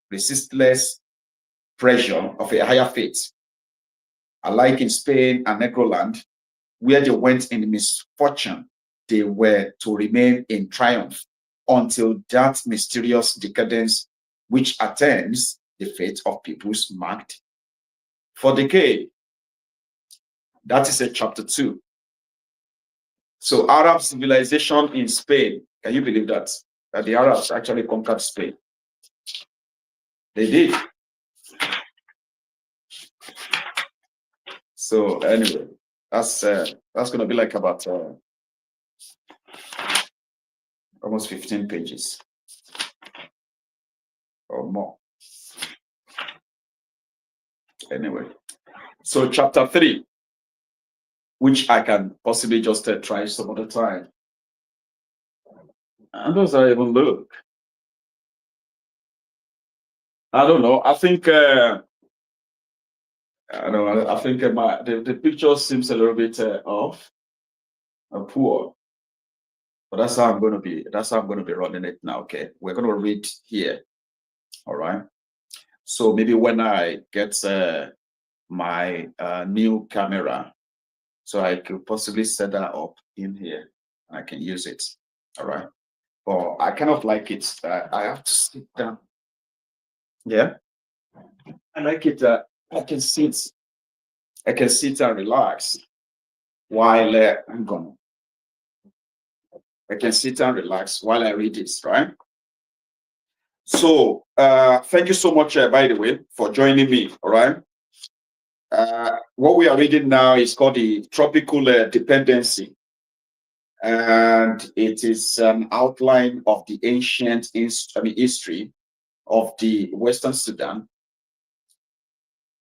Speaker 4: resistless pressure of a higher faith. Alike in Spain and Negroland, where they went in misfortune, they were to remain in triumph until that mysterious decadence which attends the fate of peoples marked for decay. That is a chapter 2. So Arab civilization in Spain, can you believe that? That the Arabs actually conquered Spain? They did. So anyway, that's going to be like about almost 15 pages or more. Anyway, so chapter 3, which I can possibly just try some other time. And those I even look. I don't know. I think I know. I think the picture seems a little bit off, poor. But that's how I'm going to be. That's how I'm going to be running it now. Okay, we're going to read here. All right. So maybe when I get my new camera, so I could possibly set that up in here. I can use it. All right. But I kind of like it. I have to sit down. Yeah. I like it. I can sit. I can sit and relax while I'm gone. I can sit and relax while I read this, right? So thank you so much, by the way, for joining me. All right. What we are reading now is called the Tropical Dependency, and it is an outline of the ancient history of the Western Sudan,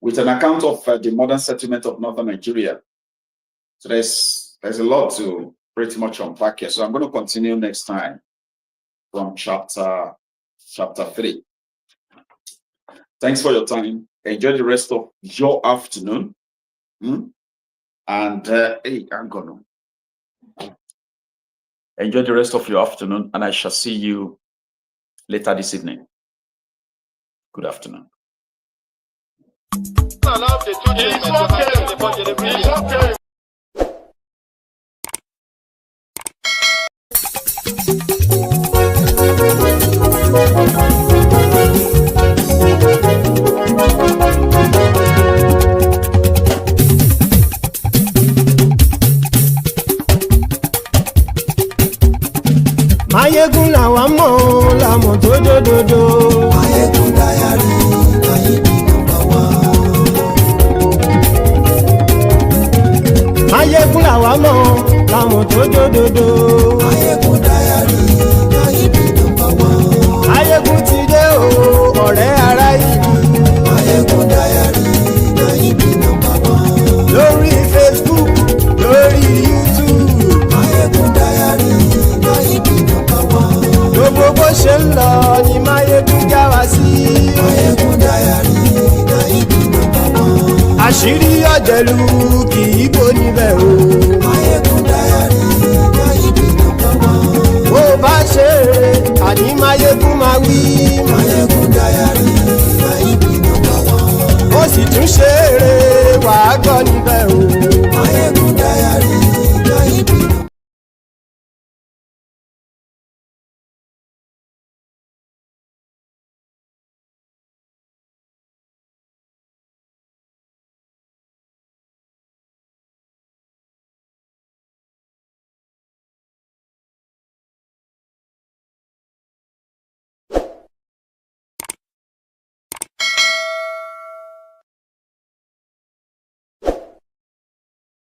Speaker 4: with an account of the modern settlement of northern Nigeria. So there's a lot to pretty much unpack here. So I'm going to continue next time from chapter 3. Thanks for your time. Enjoy the rest of your afternoon. And hey, I'm gonna enjoy the rest of your afternoon, and I shall see you later this evening. Good afternoon.
Speaker 2: It's okay.
Speaker 3: Maiyegun làwa mọ̀ làmọ̀ tó dòdòdò. Maiyegun Diary, Maiyegun #1. Maiyegun làwa mọ̀ làmọ̀ tó dòdòdò. Maiyegun Diary, Maiyegun #1. Maiyegun ti dé o, ọ̀rẹ́ ara ìlú. Maiyegun Diary, Maiyegun #1. Lórí Facebook, lórí YouTube. Maiyegun Diary, Maiyegun #1. Gbogbo bó ṣe ń lọ ni Maiyegun já wa sí. Maiyegun Diary, Maiyegun #1. Àṣírí ọ̀jẹ̀lú kì í bò níbẹ̀ o. Maiyegun Diary, Maiyegun #1. Bó bá ṣe eré àní Maiyegun máa wí. Maiyegun Diary, Maiyegun #1. Ó sì tún ṣe eré wàá gbọ́ níbẹ̀.